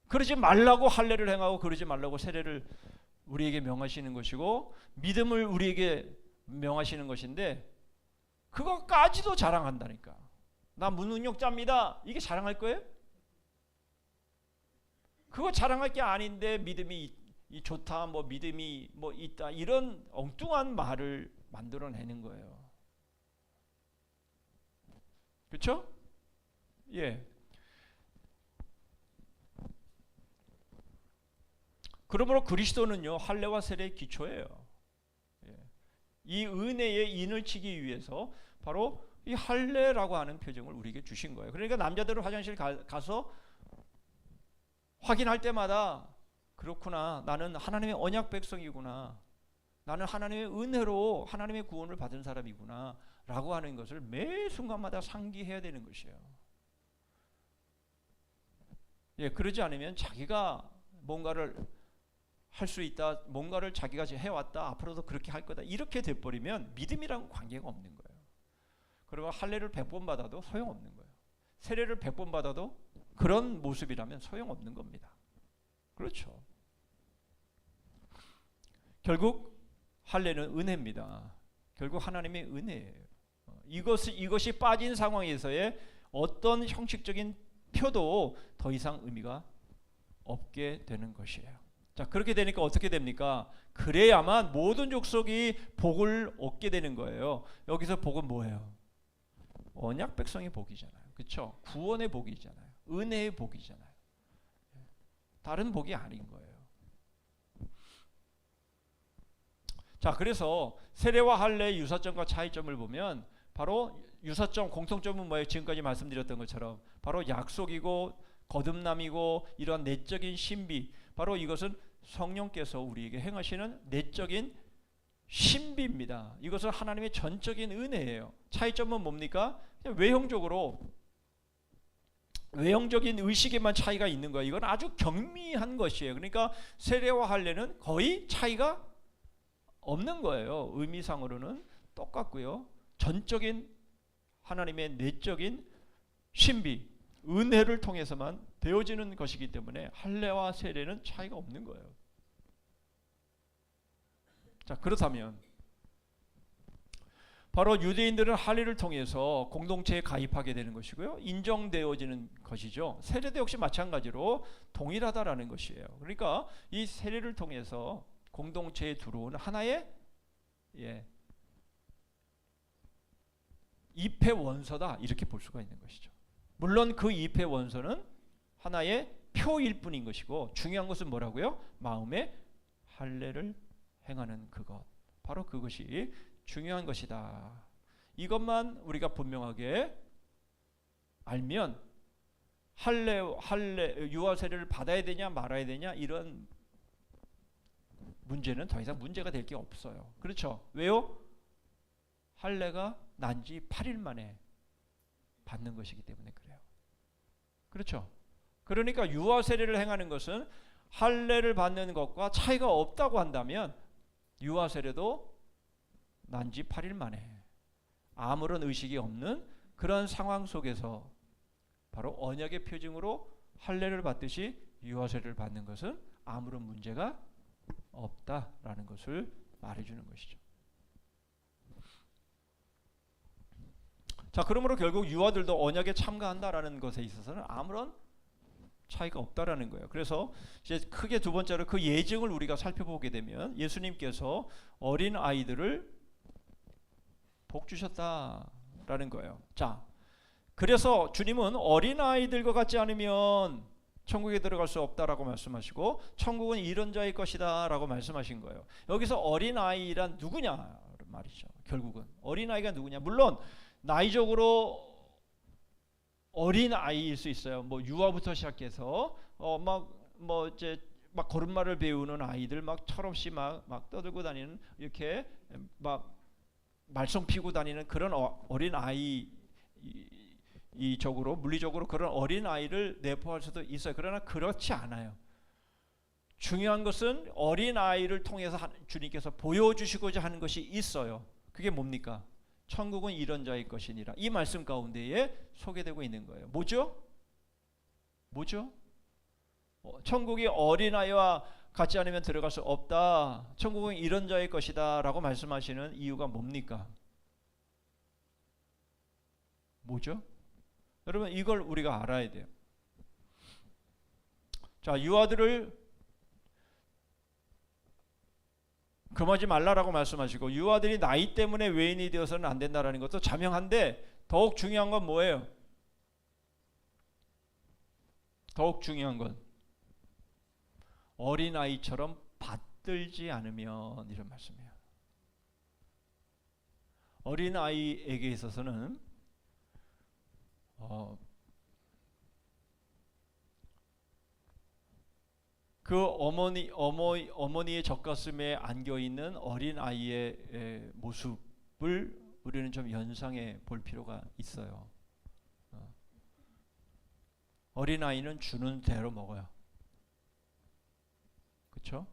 그러지 말라고 할례를 행하고 그러지 말라고 세례를 우리에게 명하시는 것이고 믿음을 우리에게 명하시는 것인데, 그것까지도 자랑한다니까. 나 무능력자입니다. 이게 자랑할 거예요? 그거 자랑할 게 아닌데 믿음이 좋다, 뭐 믿음이 뭐 있다, 이런 엉뚱한 말을 만들어내는 거예요. 그렇죠? 예. 그러므로 그리스도는요, 할례와 세례의 기초예요. 예. 이 은혜의 인을 치기 위해서 바로 이 할례라고 하는 표정을 우리에게 주신 거예요. 그러니까 남자들은 화장실 가서 확인할 때마다 그렇구나, 나는 하나님의 언약 백성이구나, 나는 하나님의 은혜로 하나님의 구원을 받은 사람이구나 라고 하는 것을 매 순간마다 상기해야 되는 것이에요. 예, 그러지 않으면 자기가 뭔가를 할 수 있다, 뭔가를 자기가 해왔다, 앞으로도 그렇게 할 거다, 이렇게 돼버리면 믿음이랑 관계가 없는 거예요. 그리고 할례를 100번 받아도 소용없는 거예요. 세례를 100번 받아도 그런 모습이라면 소용없는 겁니다. 그렇죠. 결국 할례는 은혜입니다. 결국 하나님의 은혜예요. 이것이 빠진 상황에서의 어떤 형식적인 표도 더 이상 의미가 없게 되는 것이에요. 자, 그렇게 되니까 어떻게 됩니까? 그래야만 모든 족속이 복을 얻게 되는 거예요. 여기서 복은 뭐예요? 언약 백성의 복이잖아요. 그렇죠? 구원의 복이잖아요. 은혜의 복이잖아요. 다른 복이 아닌 거예요. 자, 그래서 세례와 할례의 유사점과 차이점을 보면 바로 유사점, 공통점은 뭐예요? 지금까지 말씀드렸던 것처럼 바로 약속이고 거듭남이고 이러한 내적인 신비, 바로 이것은 성령께서 우리에게 행하시는 내적인 신비입니다. 이것은 하나님의 전적인 은혜예요. 차이점은 뭡니까? 그냥 외형적인 의식에만 차이가 있는 거예요. 이건 아주 경미한 것이에요. 그러니까 세례와 할례는 거의 차이가 없는 거예요. 의미상으로는 똑같고요. 전적인 하나님의 내적인 신비, 은혜를 통해서만 되어지는 것이기 때문에 할례와 세례는 차이가 없는 거예요. 자, 그렇다면 바로 유대인들은 할례를 통해서 공동체에 가입하게 되는 것이고요. 인정되어지는 것이죠. 세례도 역시 마찬가지로 동일하다라는 것이에요. 그러니까 이 세례를 통해서 공동체에 들어오는 하나의 입회 원서다, 이렇게 볼 수가 있는 것이죠. 물론 그 입회 원서는 하나의 표일 뿐인 것이고, 중요한 것은 뭐라고요? 마음의 할례를 행하는 그것, 바로 그것이 중요한 것이다. 이것만 우리가 분명하게 알면 유아 세례를 받아야 되냐 말아야 되냐 이런 문제는 더 이상 문제가 될 게 없어요. 그렇죠? 왜요? 할례가 난 지 8일 만에 받는 것이기 때문에 그래요. 그렇죠? 그러니까 유아 세례를 행하는 것은 할례를 받는 것과 차이가 없다고 한다면 유아 세례도 난 지 8일 만에 아무런 의식이 없는 그런 상황 속에서 바로 언약의 표징으로 할례를 받듯이 유아 세례를 받는 것은 아무런 문제가 없다라는 것을 말해주는 것이죠. 자, 그러므로 결국 유아들도 언약에 참가한다라는 것에 있어서는 아무런 차이가 없다라는 거예요. 그래서 이제 크게 두 번째로 그 예증을 우리가 살펴보게 되면 예수님께서 어린 아이들을 복 주셨다라는 거예요. 자, 그래서 주님은 어린 아이들과 같지 않으면 천국에 들어갈 수 없다라고 말씀하시고, 천국은 이런 자의 것이다라고 말씀하신 거예요. 여기서 어린 아이란 누구냐 말이죠. 결국은 어린 아이가 누구냐? 물론 나이적으로 어린 아이일 수 있어요. 뭐 유아부터 시작해서 막 걸음마를 배우는 아이들, 막 철없이 막 떠들고 다니는, 이렇게 막 말썽 피고 다니는 그런 어린 아이, 물리적으로 그런 어린 아이를 내포할 수도 있어요. 그러나 그렇지 않아요. 중요한 것은 어린 아이를 통해서 주님께서 보여주시고자 하는 것이 있어요. 그게 뭡니까? 천국은 이런 자의 것이니라. 이 말씀 가운데에 소개되고 있는 거예요. 뭐죠? 천국이 어린아이와 같지 않으면 들어갈 수 없다. 천국은 이런 자의 것이다 라고 말씀하시는 이유가 뭡니까? 뭐죠? 여러분, 이걸 우리가 알아야 돼요. 자, 유아들을 금하지 말라라고 말씀하시고, 유아들이 나이 때문에 외인이 되어서는 안 된다라는 것도 자명한데, 더욱 중요한 건 뭐예요? 더욱 중요한 건 어린아이처럼 받들지 않으면, 이런 말씀이에요. 어린아이에게 있어서는 그 어머니의 젖가슴에 안겨 있는 어린 아이의 모습을 우리는 좀 연상해 볼 필요가 있어요. 어린 아이는 주는 대로 먹어요. 그렇죠?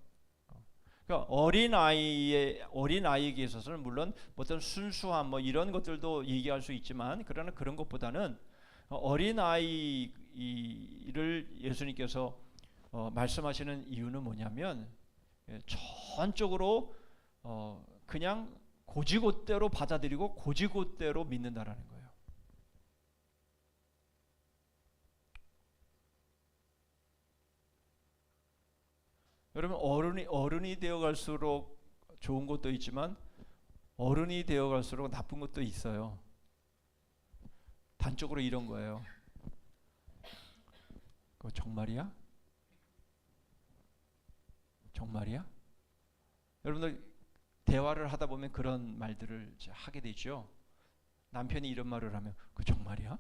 그러니까 어린 아이에게 있어서는 물론 어떤 순수함 뭐 이런 것들도 얘기할 수 있지만, 그러나 그런 것보다는 어린 아이를 예수님께서 말씀하시는 이유는 뭐냐면, 전적으로 그냥 고지곳대로 받아들이고 고지곳대로 믿는다라는 거예요. 여러분, 어른이 되어갈수록 좋은 것도 있지만 어른이 되어갈수록 나쁜 것도 있어요. 단적으로 이런 거예요. 그거 정말이야? 정말이야? 여러분들 대화를 하다 보면 그런 말들을 이제 하게 되죠. 남편이 이런 말을 하면 그 정말이야?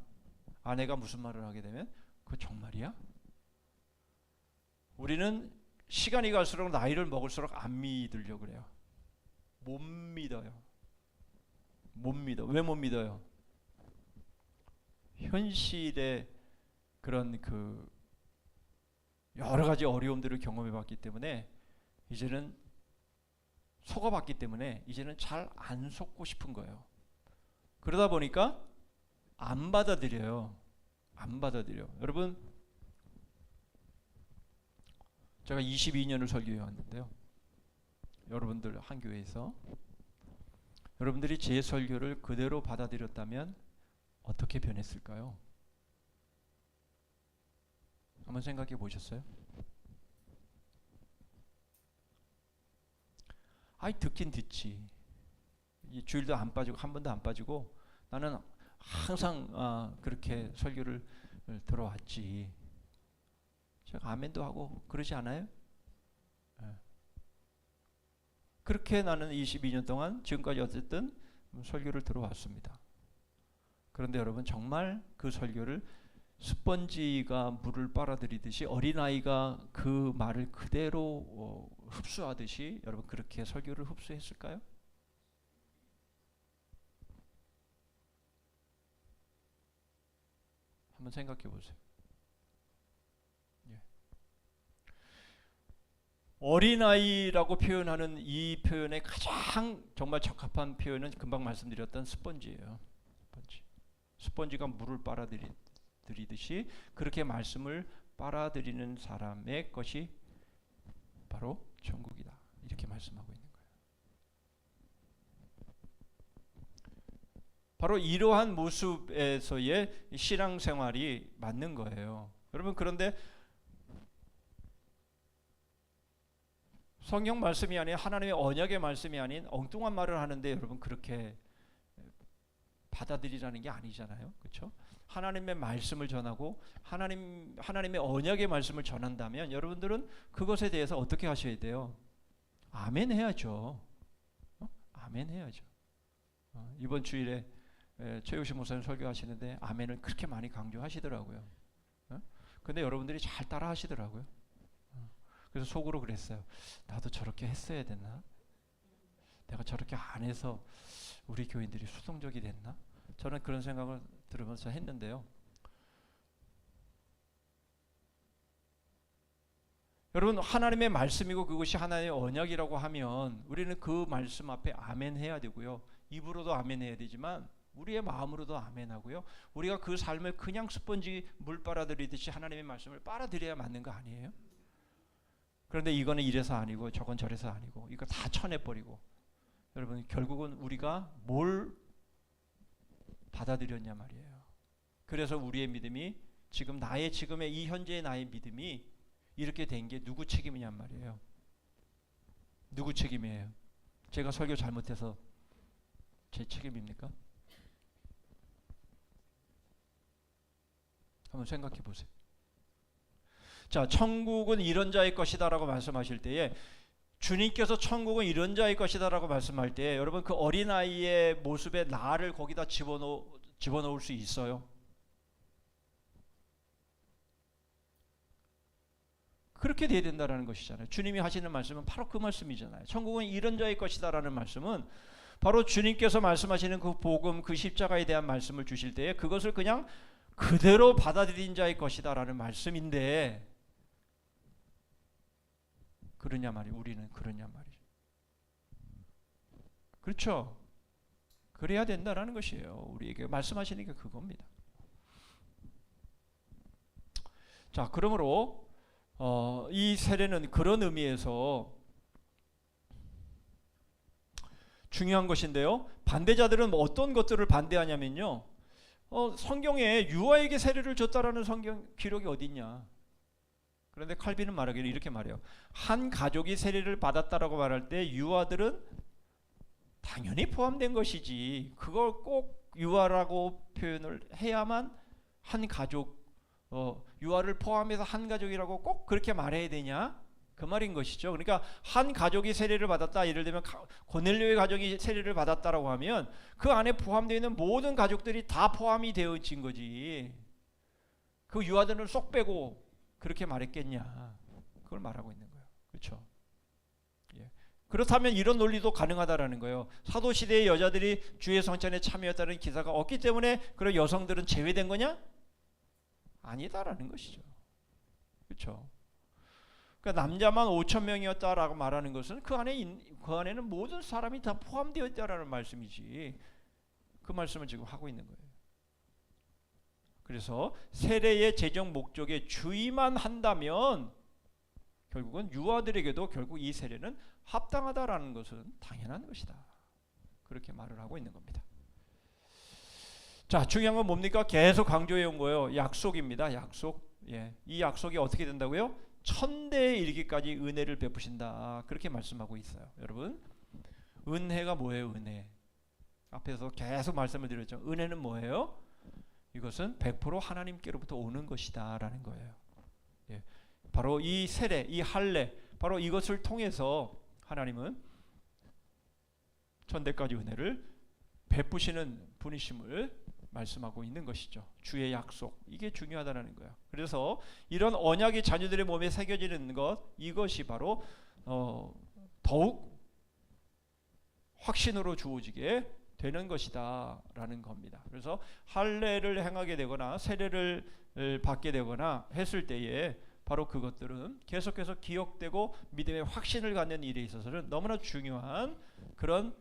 아내가 무슨 말을 하게 되면 그 정말이야? 우리는 시간이 갈수록 나이를 먹을수록 안 믿으려고 그래요. 못 믿어요. 못 믿어. 왜 못 믿어요? 현실의 그런 그 여러 가지 어려움들을 경험해 봤기 때문에 이제는 속아봤기 때문에 이제는 잘 안 속고 싶은 거예요. 그러다 보니까 안 받아들여요. 안 받아들여. 여러분, 제가 22년을 설교해 왔는데요. 여러분들 한 교회에서 여러분들이 제 설교를 그대로 받아들였다면 어떻게 변했을까요? 한번 생각해 보셨어요? 아이 듣긴 듣지. 이 주일도 안 빠지고 한 번도 안 빠지고 나는 항상 그렇게 설교를 들어왔지. 제가 아멘도 하고 그러지 않아요? 네. 그렇게 나는 22년 동안 지금까지 어쨌든 설교를 들어왔습니다. 그런데 여러분 정말 그 설교를 스펀지가 물을 빨아들이듯이 어린아이가 그 말을 그대로 흡수하듯이 여러분 그렇게 설교를 흡수했을까요? 한번 생각해 보세요. 예. 어린아이라고 표현하는 이 표현에 가장 정말 적합한 표현은 금방 말씀드렸던 스펀지예요. 스펀지가 물을 빨아들이듯이 그렇게 말씀을 빨아들이는 사람의 것이 바로 천국이다. 이렇게 말씀하고 있는 거예요. 바로 이러한 모습에서의 신앙생활이 맞는 거예요. 여러분 그런데 성경 말씀이 아닌 하나님의 언약의 말씀이 아닌 엉뚱한 말을 하는데 여러분 그렇게 받아들이라는 게 아니잖아요. 그렇죠? 하나님의 말씀을 전하고 하나님의 언약의 말씀을 전한다면 여러분들은 그것에 대해서 어떻게 하셔야 돼요? 아멘 해야죠. 아멘 해야죠. 이번 주일에 최우신 목사님 설교하시는데 아멘을 그렇게 많이 강조하시더라고요. 근데 여러분들이 잘 따라 하시더라고요. 그래서 속으로 그랬어요. 나도 저렇게 했어야 됐나? 내가 저렇게 안 해서 우리 교인들이 수동적이 됐나? 저는 그런 생각을 들으면서 했는데요. 여러분 하나님의 말씀이고 그것이 하나님의 언약이라고 하면 우리는 그 말씀 앞에 아멘 해야 되고요. 입으로도 아멘 해야 되지만 우리의 마음으로도 아멘 하고요. 우리가 그 삶을 그냥 스펀지 물 빨아들이듯이 하나님의 말씀을 빨아들여야 맞는 거 아니에요? 그런데 이거는 이래서 아니고 저건 저래서 아니고 이거 다 쳐내버리고 여러분 결국은 우리가 뭘 받아들였냐 말이에요. 그래서 우리의 믿음이 지금의 이 현재의 나의 믿음이 이렇게 된 게 누구 책임이냔 말이에요. 누구 책임이에요? 제가 설교 잘못해서 제 책임입니까? 한번 생각해 보세요. 자, 천국은 이런 자의 것이다라고 말씀하실 때에 주님께서 천국은 이런 자의 것이다라고 말씀할 때 여러분 그 어린아이의 모습에 나를 거기다 집어넣을 수 있어요? 그렇게 돼야 된다는 것이잖아요. 주님이 하시는 말씀은 바로 그 말씀이잖아요. 천국은 이런 자의 것이다라는 말씀은 바로 주님께서 말씀하시는 그 복음, 그 십자가에 대한 말씀을 주실 때에 그것을 그냥 그대로 받아들인 자의 것이다라는 말씀인데 그러냐 말이에요. 우리는 그러냐 말이죠. 그렇죠? 그래야 된다라는 것이에요. 우리에게 말씀하시는 게 그겁니다. 자, 그러므로 이 세례는 그런 의미에서 중요한 것인데요. 반대자들은 어떤 것들을 반대하냐면요. 성경에 유아에게 세례를 줬다라는 성경 기록이 어디 있냐. 그런데 칼빈은 말하기를 이렇게 말해요. 한 가족이 세례를 받았다라고 말할 때 유아들은 당연히 포함된 것이지 그걸 꼭 유아라고 표현을 해야만 한 가족 유아를 포함해서 한 가족이라고 꼭 그렇게 말해야 되냐? 그 말인 것이죠. 그러니까 한 가족이 세례를 받았다, 예를 들면 고넬료의 가족이 세례를 받았다라고 하면 그 안에 포함되어 있는 모든 가족들이 다 포함이 되어진 거지. 그 유아들은 쏙 빼고 그렇게 말했겠냐, 그걸 말하고 있는 거예요. 그렇죠? 예. 그렇다면 이런 논리도 가능하다라는 거예요. 사도시대의 여자들이 주의 성찬에 참여했다는 기사가 없기 때문에 그런 여성들은 제외된 거냐? 아니다라는 것이죠. 그렇죠? 그러니까 남자만 5,000명이었다라고 말하는 것은 그 안에는 모든 사람이 다 포함되어 있다라는 말씀이지, 그 말씀을 지금 하고 있는 거예요. 그래서 세례의 재정 목적에 주의만 한다면 결국은 유아들에게도 결국 이 세례는 합당하다라는 것은 당연한 것이다, 그렇게 말을 하고 있는 겁니다. 자, 중요한 건 뭡니까? 계속 강조해 온 거예요. 약속입니다. 약속. 예, 이 약속이 어떻게 된다고요? 천대에 이르기까지 은혜를 베푸신다, 그렇게 말씀하고 있어요. 여러분, 은혜가 뭐예요? 은혜. 앞에서 계속 말씀을 드렸죠. 은혜는 뭐예요? 이것은 100% 하나님께로부터 오는 것이다 라는 거예요. 예, 바로 이 세례, 이 할례, 바로 이것을 통해서 하나님은 천대까지 은혜를 베푸시는 분이심을 말씀하고 있는 것이죠. 주의 약속, 이게 중요하다는 거예요. 그래서 이런 언약이 자녀들의 몸에 새겨지는 것, 이것이 바로 더욱 확신으로 주어지게 되는 것이다 라는 겁니다. 그래서 할례를 행하게 되거나 세례를 받게 되거나 했을 때에 바로 그것들은 계속해서 기억되고 믿음의 확신을 갖는 일에 있어서는 너무나 중요한 그런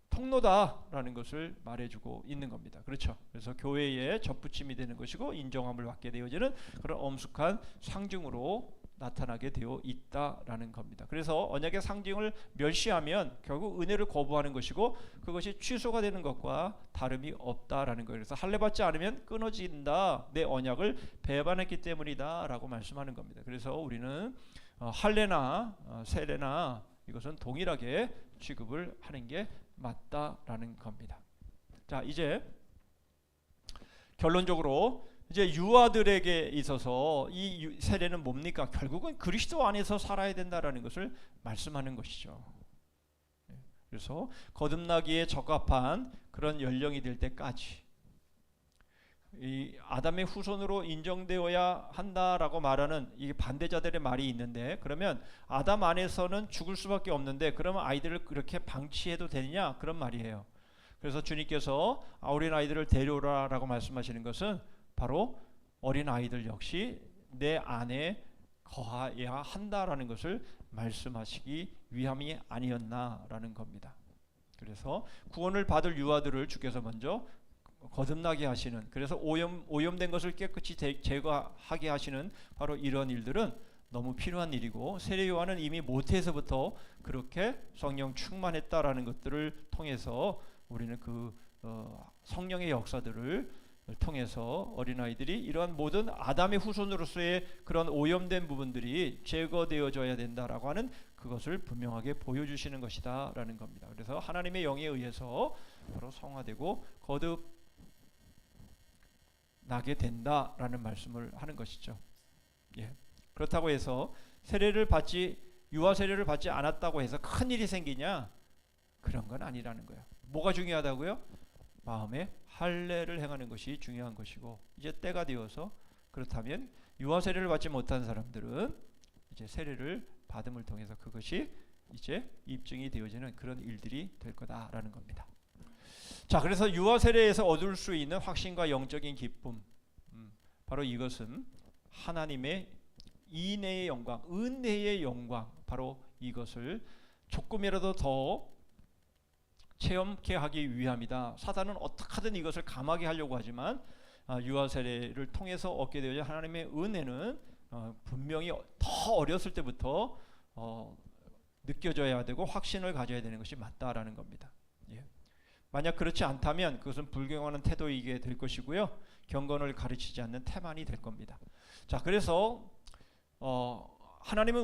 통로다라는 것을 말해주고 있는 겁니다. 그렇죠? 그래서 교회의 접붙임이 되는 것이고 인정함을 받게 되어지는 그런 엄숙한 상징으로 나타나게 되어 있다라는 겁니다. 그래서 언약의 상징을 멸시하면 결국 은혜를 거부하는 것이고 그것이 취소가 되는 것과 다름이 없다라는 거예요. 그래서 할례 받지 않으면 끊어진다, 내 언약을 배반했기 때문이다라고 말씀하는 겁니다. 그래서 우리는 할례나 세례나 이것은 동일하게 취급을 하는 게 맞다라는 겁니다. 자, 이제 결론적으로 이제 유아들에게 있어서 이 세례는 뭡니까? 결국은 그리스도 안에서 살아야 된다라는 것을 말씀하는 것이죠. 그래서 거듭나기에 적합한 그런 연령이 될 때까지 이 아담의 후손으로 인정되어야 한다라고 말하는 이 반대자들의 말이 있는데, 그러면 아담 안에서는 죽을 수밖에 없는데 그러면 아이들을 그렇게 방치해도 되느냐, 그런 말이에요. 그래서 주님께서 어린 아이들을 데려오라라고 말씀하시는 것은 바로 어린 아이들 역시 내 안에 거해야 한다라는 것을 말씀하시기 위함이 아니었나라는 겁니다. 그래서 구원을 받을 유아들을 주께서 먼저 거듭나게 하시는, 그래서 오염된 것을 깨끗이 제거하게 하시는 바로 이런 일들은 너무 필요한 일이고, 세례 요한은 이미 모태에서부터 그렇게 성령 충만했다라는 것들을 통해서 우리는 그 성령의 역사들을 통해서 어린아이들이 이러한 모든 아담의 후손으로서의 그런 오염된 부분들이 제거되어져야 된다라고 하는 그것을 분명하게 보여주시는 것이다 라는 겁니다. 그래서 하나님의 영에 의해서 바로 성화되고 거듭나게 된다라는 말씀을 하는 것이죠. 예. 그렇다고 해서 유아 세례를 받지 않았다고 해서 큰 일이 생기냐, 그런 건 아니라는 거예요. 뭐가 중요하다고요? 마음에 할례를 행하는 것이 중요한 것이고, 이제 때가 되어서 그렇다면 유아 세례를 받지 못한 사람들은 이제 세례를 받음을 통해서 그것이 이제 입증이 되어지는 그런 일들이 될 거다라는 겁니다. 자, 그래서 유아 세례에서 얻을 수 있는 확신과 영적인 기쁨, 바로 이것은 하나님의 인애의 영광, 은혜의 영광, 바로 이것을 조금이라도 더 체험케 하기 위함이다. 사단은 어떻게든 이것을 감하게 하려고 하지만 유아 세례를 통해서 얻게 되어진 하나님의 은혜는 분명히 더 어렸을 때부터 느껴져야 되고 확신을 가져야 되는 것이 맞다라는 겁니다. 예. 만약 그렇지 않다면 그것은 불경하는 태도이게 될 것이고요, 경건을 가르치지 않는 태만이 될 겁니다. 자, 그래서 하나님은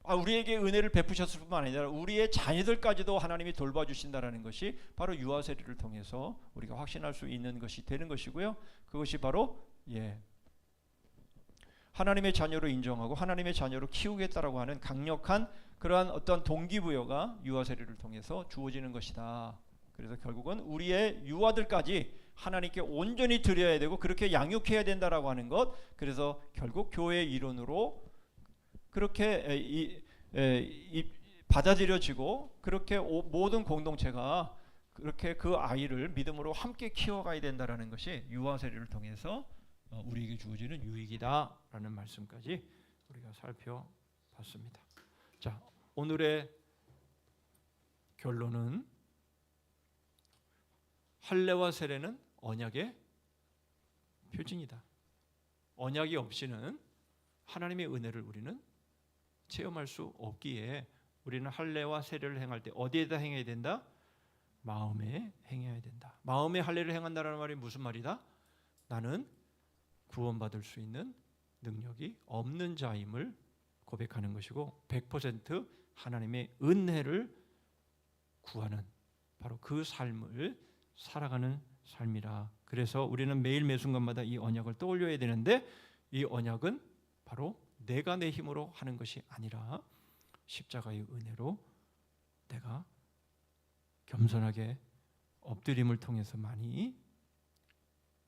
우리에게 은혜를 베푸셨을 뿐만 아니라 우리의 자녀들까지도 하나님이 돌봐주신다라는 것이 바로 유아 세례를 통해서 우리가 확신할 수 있는 것이 되는 것이고요, 그것이 바로 하나님의 자녀로 인정하고 하나님의 자녀로 키우겠다라고 하는 강력한 그러한 어떤 동기부여가 유아 세례를 통해서 주어지는 것이다. 그래서 결국은 우리의 유아들까지 하나님께 온전히 드려야 되고 그렇게 양육해야 된다라고 하는 것. 그래서 결국 교회의 이론으로 그렇게 받아들여지고 그렇게 모든 공동체가 그렇게 그 아이를 믿음으로 함께 키워가야 된다라는 것이 유아 세례를 통해서 우리에게 주어지는 유익이다라는 말씀까지 우리가 살펴봤습니다. 자, 오늘의 결론은 할례와 세례는 언약의 표징이다. 언약이 없이는 하나님의 은혜를 우리는 체험할 수 없기에 우리는 할례와 세례를 행할 때 어디에다 행해야 된다? 마음에 행해야 된다. 마음에 할례를 행한다는 말이 무슨 말이다? 나는 구원받을 수 있는 능력이 없는 자임을 고백하는 것이고 100% 하나님의 은혜를 구하는 바로 그 삶을 살아가는 삶이라. 그래서 우리는 매일 매 순간마다 이 언약을 떠올려야 되는데 이 언약은 바로 내가 내 힘으로 하는 것이 아니라 십자가의 은혜로 내가 겸손하게 엎드림을 통해서만이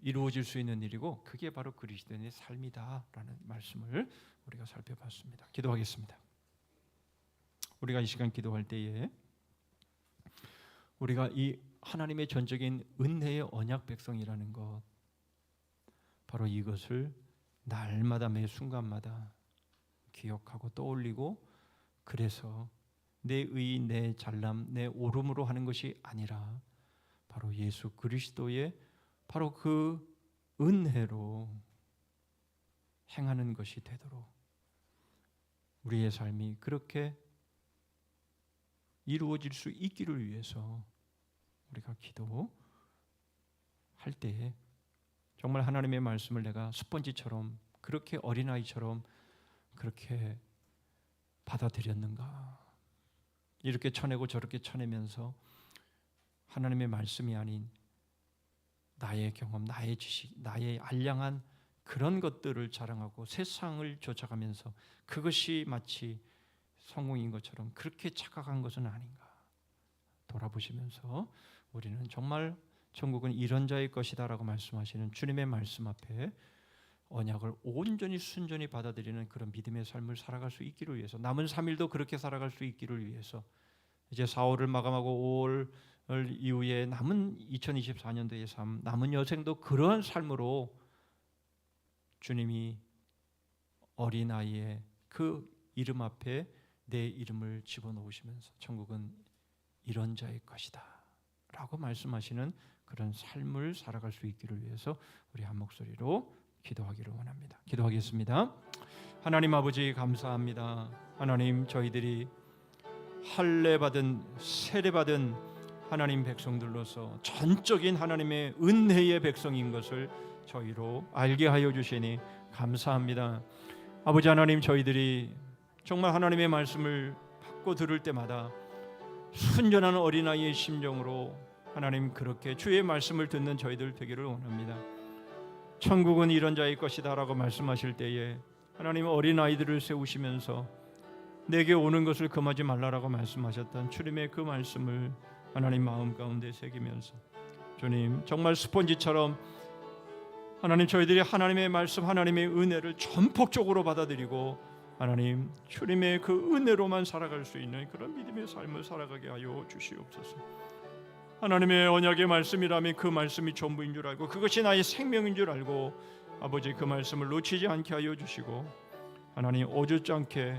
이루어질 수 있는 일이고 그게 바로 그리스도인의 삶이다라는 말씀을 우리가 살펴봤습니다. 기도하겠습니다. 우리가 이 시간 기도할 때에 우리가 이 하나님의 전적인 은혜의 언약 백성이라는 것 바로 이것을 날마다 매 순간마다 기억하고 떠올리고 그래서 내 의, 내 잘남, 내 옳음으로 하는 것이 아니라 바로 예수 그리스도의 바로 그 은혜로 행하는 것이 되도록 우리의 삶이 그렇게 이루어질 수 있기를 위해서 우리가 기도할 때에 정말 하나님의 말씀을 내가 스펀지처럼 그렇게 어린아이처럼 그렇게 받아들였는가 이렇게 쳐내고 저렇게 쳐내면서 하나님의 말씀이 아닌 나의 경험, 나의 지식, 나의 알량한 그런 것들을 자랑하고 세상을 쫓아가면서 그것이 마치 성공인 것처럼 그렇게 착각한 것은 아닌가 돌아보시면서 우리는 정말 천국은 이런 자의 것이다라고 말씀하시는 주님의 말씀 앞에 언약을 온전히 순전히 받아들이는 그런 믿음의 삶을 살아갈 수 있기를 위해서 남은 3일도 그렇게 살아갈 수 있기를 위해서 이제 4월을 마감하고 5월 이후에 남은 2024년도의 삶 남은 여생도 그러한 삶으로 주님이 어린아이의 그 이름 앞에 내 이름을 집어넣으시면서 천국은 이런 자의 것이다 라고 말씀하시는 그런 삶을 살아갈 수 있기를 위해서 우리 한 목소리로 기도하기를 원합니다. 기도하겠습니다. 하나님 아버지 감사합니다. 하나님 저희들이 할례 받은 세례 받은 하나님 백성들로서 전적인 하나님의 은혜의 백성인 것을 저희로 알게 하여 주시니 감사합니다. 아버지 하나님 저희들이 정말 하나님의 말씀을 받고 들을 때마다 순전한 어린아이의 심정으로 하나님 그렇게 주의 말씀을 듣는 저희들 되기를 원합니다. 천국은 이런 자의 것이다 라고 말씀하실 때에 하나님 어린아이들을 세우시면서 내게 오는 것을 금하지 말라라고 말씀하셨던 주님의 그 말씀을 하나님 마음 가운데 새기면서 주님 정말 스펀지처럼 하나님 저희들이 하나님의 말씀 하나님의 은혜를 전폭적으로 받아들이고 하나님 주님의 그 은혜로만 살아갈 수 있는 그런 믿음의 삶을 살아가게 하여 주시옵소서. 하나님의 언약의 말씀이라면 그 말씀이 전부인 줄 알고 그것이 나의 생명인 줄 알고 아버지 그 말씀을 놓치지 않게 하여 주시고 하나님 오죽지 않게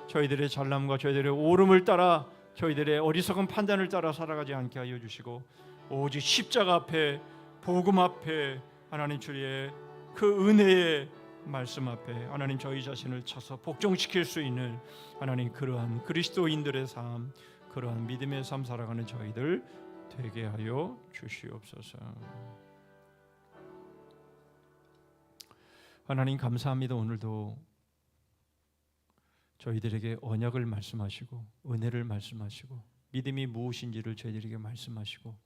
저희들의 잘남과 저희들의 옳음을 따라 저희들의 어리석은 판단을 따라 살아가지 않게 하여 주시고 오직 십자가 앞에 복음 앞에 하나님 주의 그 은혜의 말씀 앞에 하나님 저희 자신을 쳐서 복종시킬 수 있는 하나님 그러한 그리스도인들의 삶 그러한 믿음의 삶 살아가는 저희들 되게 하여 주시옵소서. 하나님 감사합니다. 오늘도 저희들에게 언약을 말씀하시고 은혜를 말씀하시고 믿음이 무엇인지를 저희들에게 말씀하시고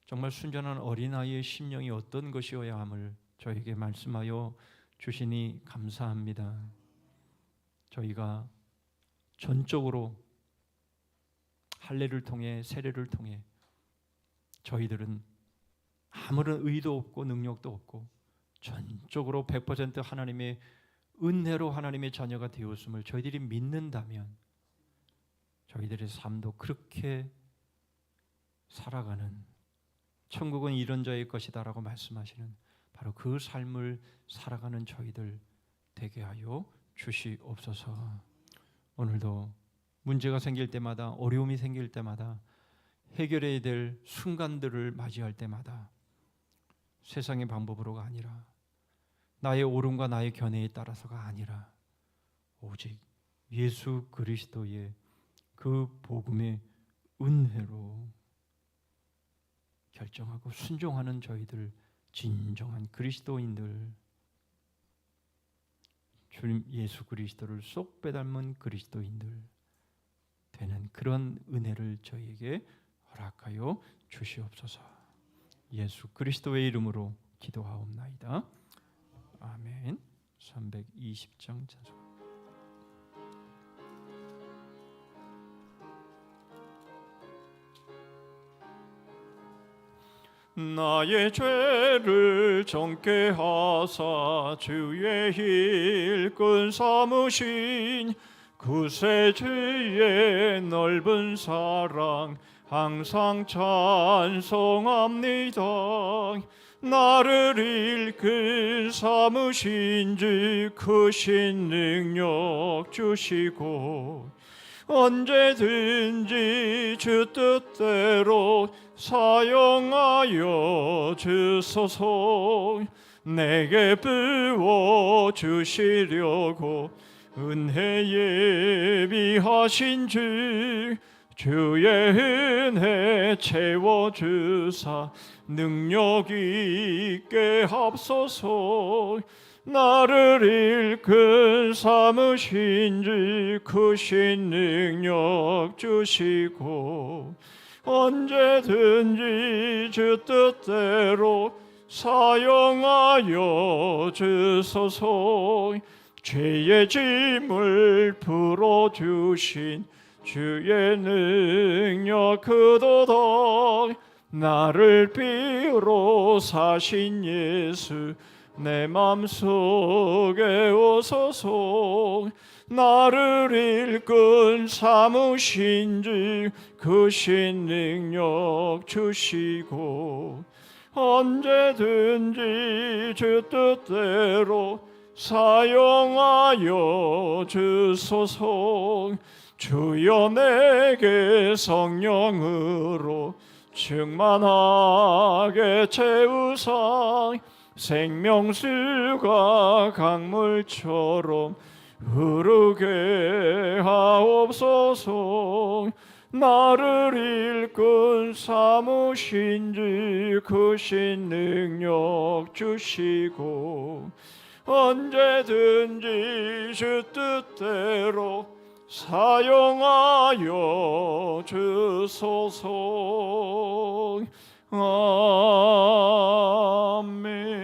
정말 순전한 어린아이의 심령이 어떤 것이어야 함을 저에게 말씀하여 주시니 감사합니다. 저희가 전적으로 할례를 통해 세례를 통해 저희들은 아무런 의도 없고 능력도 없고 전적으로 100% 하나님의 은혜로 하나님의 자녀가 되었음을 저희들이 믿는다면 저희들의 삶도 그렇게 살아가는, 천국은 이런 자의 것이다라고 말씀하시는 바로 그 삶을 살아가는 저희들 되게 하여 주시옵소서. 오늘도 문제가 생길 때마다, 어려움이 생길 때마다, 해결해야 될 순간들을 맞이할 때마다 세상의 방법으로가 아니라, 나의 옳음과 나의 견해에 따라서가 아니라 오직 예수 그리스도의 그 복음의 은혜로 결정하고 순종하는 저희들, 진정한 그리스도인들, 주님 예수 그리스도를 쏙 빼닮은 그리스도인들 되는 그런 은혜를 저희에게 허락하여 주시옵소서. 예수 그리스도의 이름으로 기도하옵나이다. 아멘. 320장 찬송. 나의 죄를 정케 하사 주의 일꾼 삼으신 구세주의 넓은 사랑 항상 찬송합니다. 나를 일꾼 삼으신 주 크신 능력 주시고 언제든지 주 뜻대로 사용하여 주소서. 내게 부어 주시려고 은혜 예비하신 주 주의 은혜 채워주사 능력 있게 합소서. 나를 일꾼 삼으신 주 크신 능력 주시고 언제든지 주 뜻대로 사용하여 주소서. 죄의 짐을 풀어주신 주의 능력 그도다. 나를 비로 사신 예수 내 맘속에 오소서. 나를 일꾼 삼으신 주 크신 능력 주시고 언제든지 주 뜻대로 사용하여 주소서. 주여 내게 성령으로 충만하게 채우사 생명수가 강물처럼 흐르게 하옵소서. 나를 일꾼 삼으신 주 크신 능력 주시고 언제든지 주 뜻대로 사용하여 주소서. 아멘.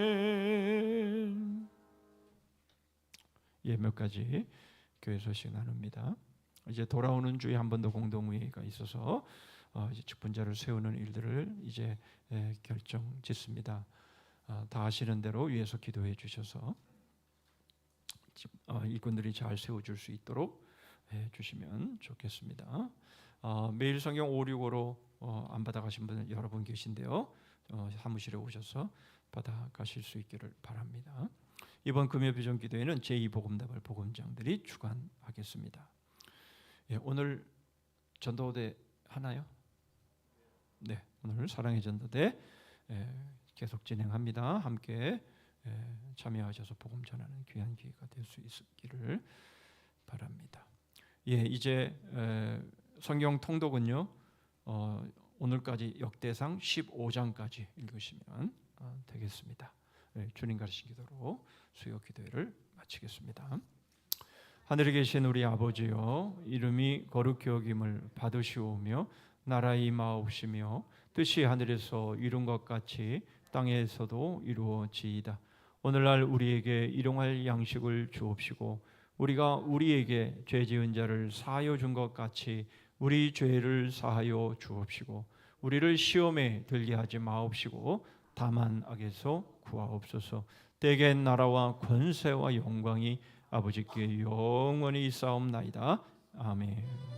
예, 몇 가지 교회 소식 나눕니다. 이제 돌아오는 주에 한 번 더 공동회의가 있어서 이제 직분자를 세우는 일들을 이제 결정짓습니다. 다 아시는 대로 위에서 기도해 주셔서 일꾼들이 잘 세워줄 수 있도록 해주시면 좋겠습니다. 매일 성경 565로 안 받아가신 분 여러분 계신데요. 사무실에 오셔서 받아가실 수 있기를 바랍니다. 이번 금요 비전 기도회는 제2복음답을 복음장들이 주관하겠습니다. 오늘 전도대 하나요? 네, 오늘 사랑의 전도대 계속 진행합니다. 함께 참여하셔서 복음 전하는 귀한 기회가 될 수 있기를 바랍니다. 이제 성경 통독은요. 오늘까지 역대상 15장까지 읽으시면 되겠습니다. 주님 가르친 기도로 수요 기도회를 마치겠습니다. 하늘에 계신 우리 아버지여, 이름이 거룩히 여김을 받으시오며 나라의 임하옵시며 뜻이 하늘에서 이룬 것 같이 땅에서도 이루어지이다. 오늘날 우리에게 일용할 양식을 주옵시고 우리가 우리에게 죄 지은 자를 사하여 준 것 같이 우리 죄를 사하여 주옵시고 우리를 시험에 들게 하지 마옵시고 다만 악에서 구하옵소서. 대개 나라와 권세와 영광이 아버지께 영원히 있사옵나이다. 아멘.